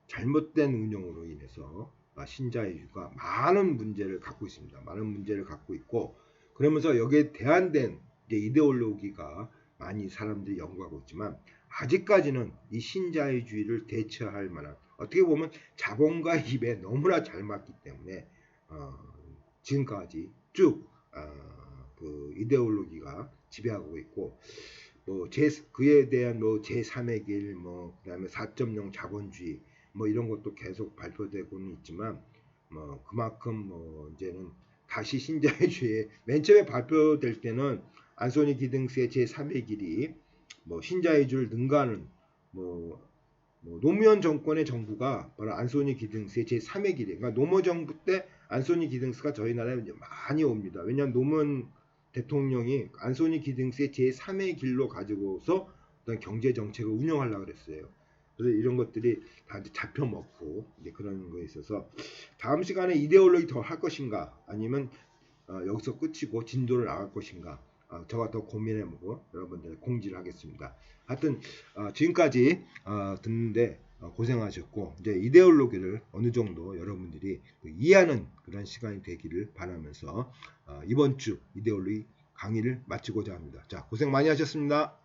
잘못된 운영으로 인해서 신자유주의가 많은 문제를 갖고 있습니다. 많은 문제를 갖고 있고 그러면서 여기에 대안된 이데올로기가 많이 사람들이 연구하고 있지만 아직까지는 이 신자유주의를 대처할 만한 어떻게 보면 자본과 입에 너무나 잘 맞기 때문에 지금까지 쭉 그 이데올로기가 지배하고 있고 뭐 그에 대한 뭐 제3의 길, 뭐 그다음에 4.0 자본주의 뭐 이런 것도 계속 발표되고는 있지만 뭐 그만큼 뭐 이제는 다시 신자유주의 맨 처음에 발표될 때는 안소니 기딩스의 제3의 길이 뭐 신자유주의를 능가하는 뭐 노무현 정권의 정부가 바로 안소니 기딩스의 제3의 길이에요. 그러니까 노무 정부 때 안소니 기딩스가 저희 나라에 많이 옵니다. 왜냐하면 노무현 대통령이 안소니 기딩스의 제3의 길로 가지고서 어떤 경제 정책을 운영하려고 그랬어요. 그래서 이런 것들이 다 잡혀 먹고 그런 거에 있어서 다음 시간에 이데올로기 더 할 것인가 아니면 여기서 끝이고 진도를 나갈 것인가 저가 더 고민해보고 여러분들 공지를 하겠습니다. 하여튼 지금까지 듣는데 고생하셨고 이제 이데올로기를 어느 정도 여러분들이 이해하는 그런 시간이 되기를 바라면서 이번 주 이데올로기 강의를 마치고자 합니다. 자 고생 많이 하셨습니다.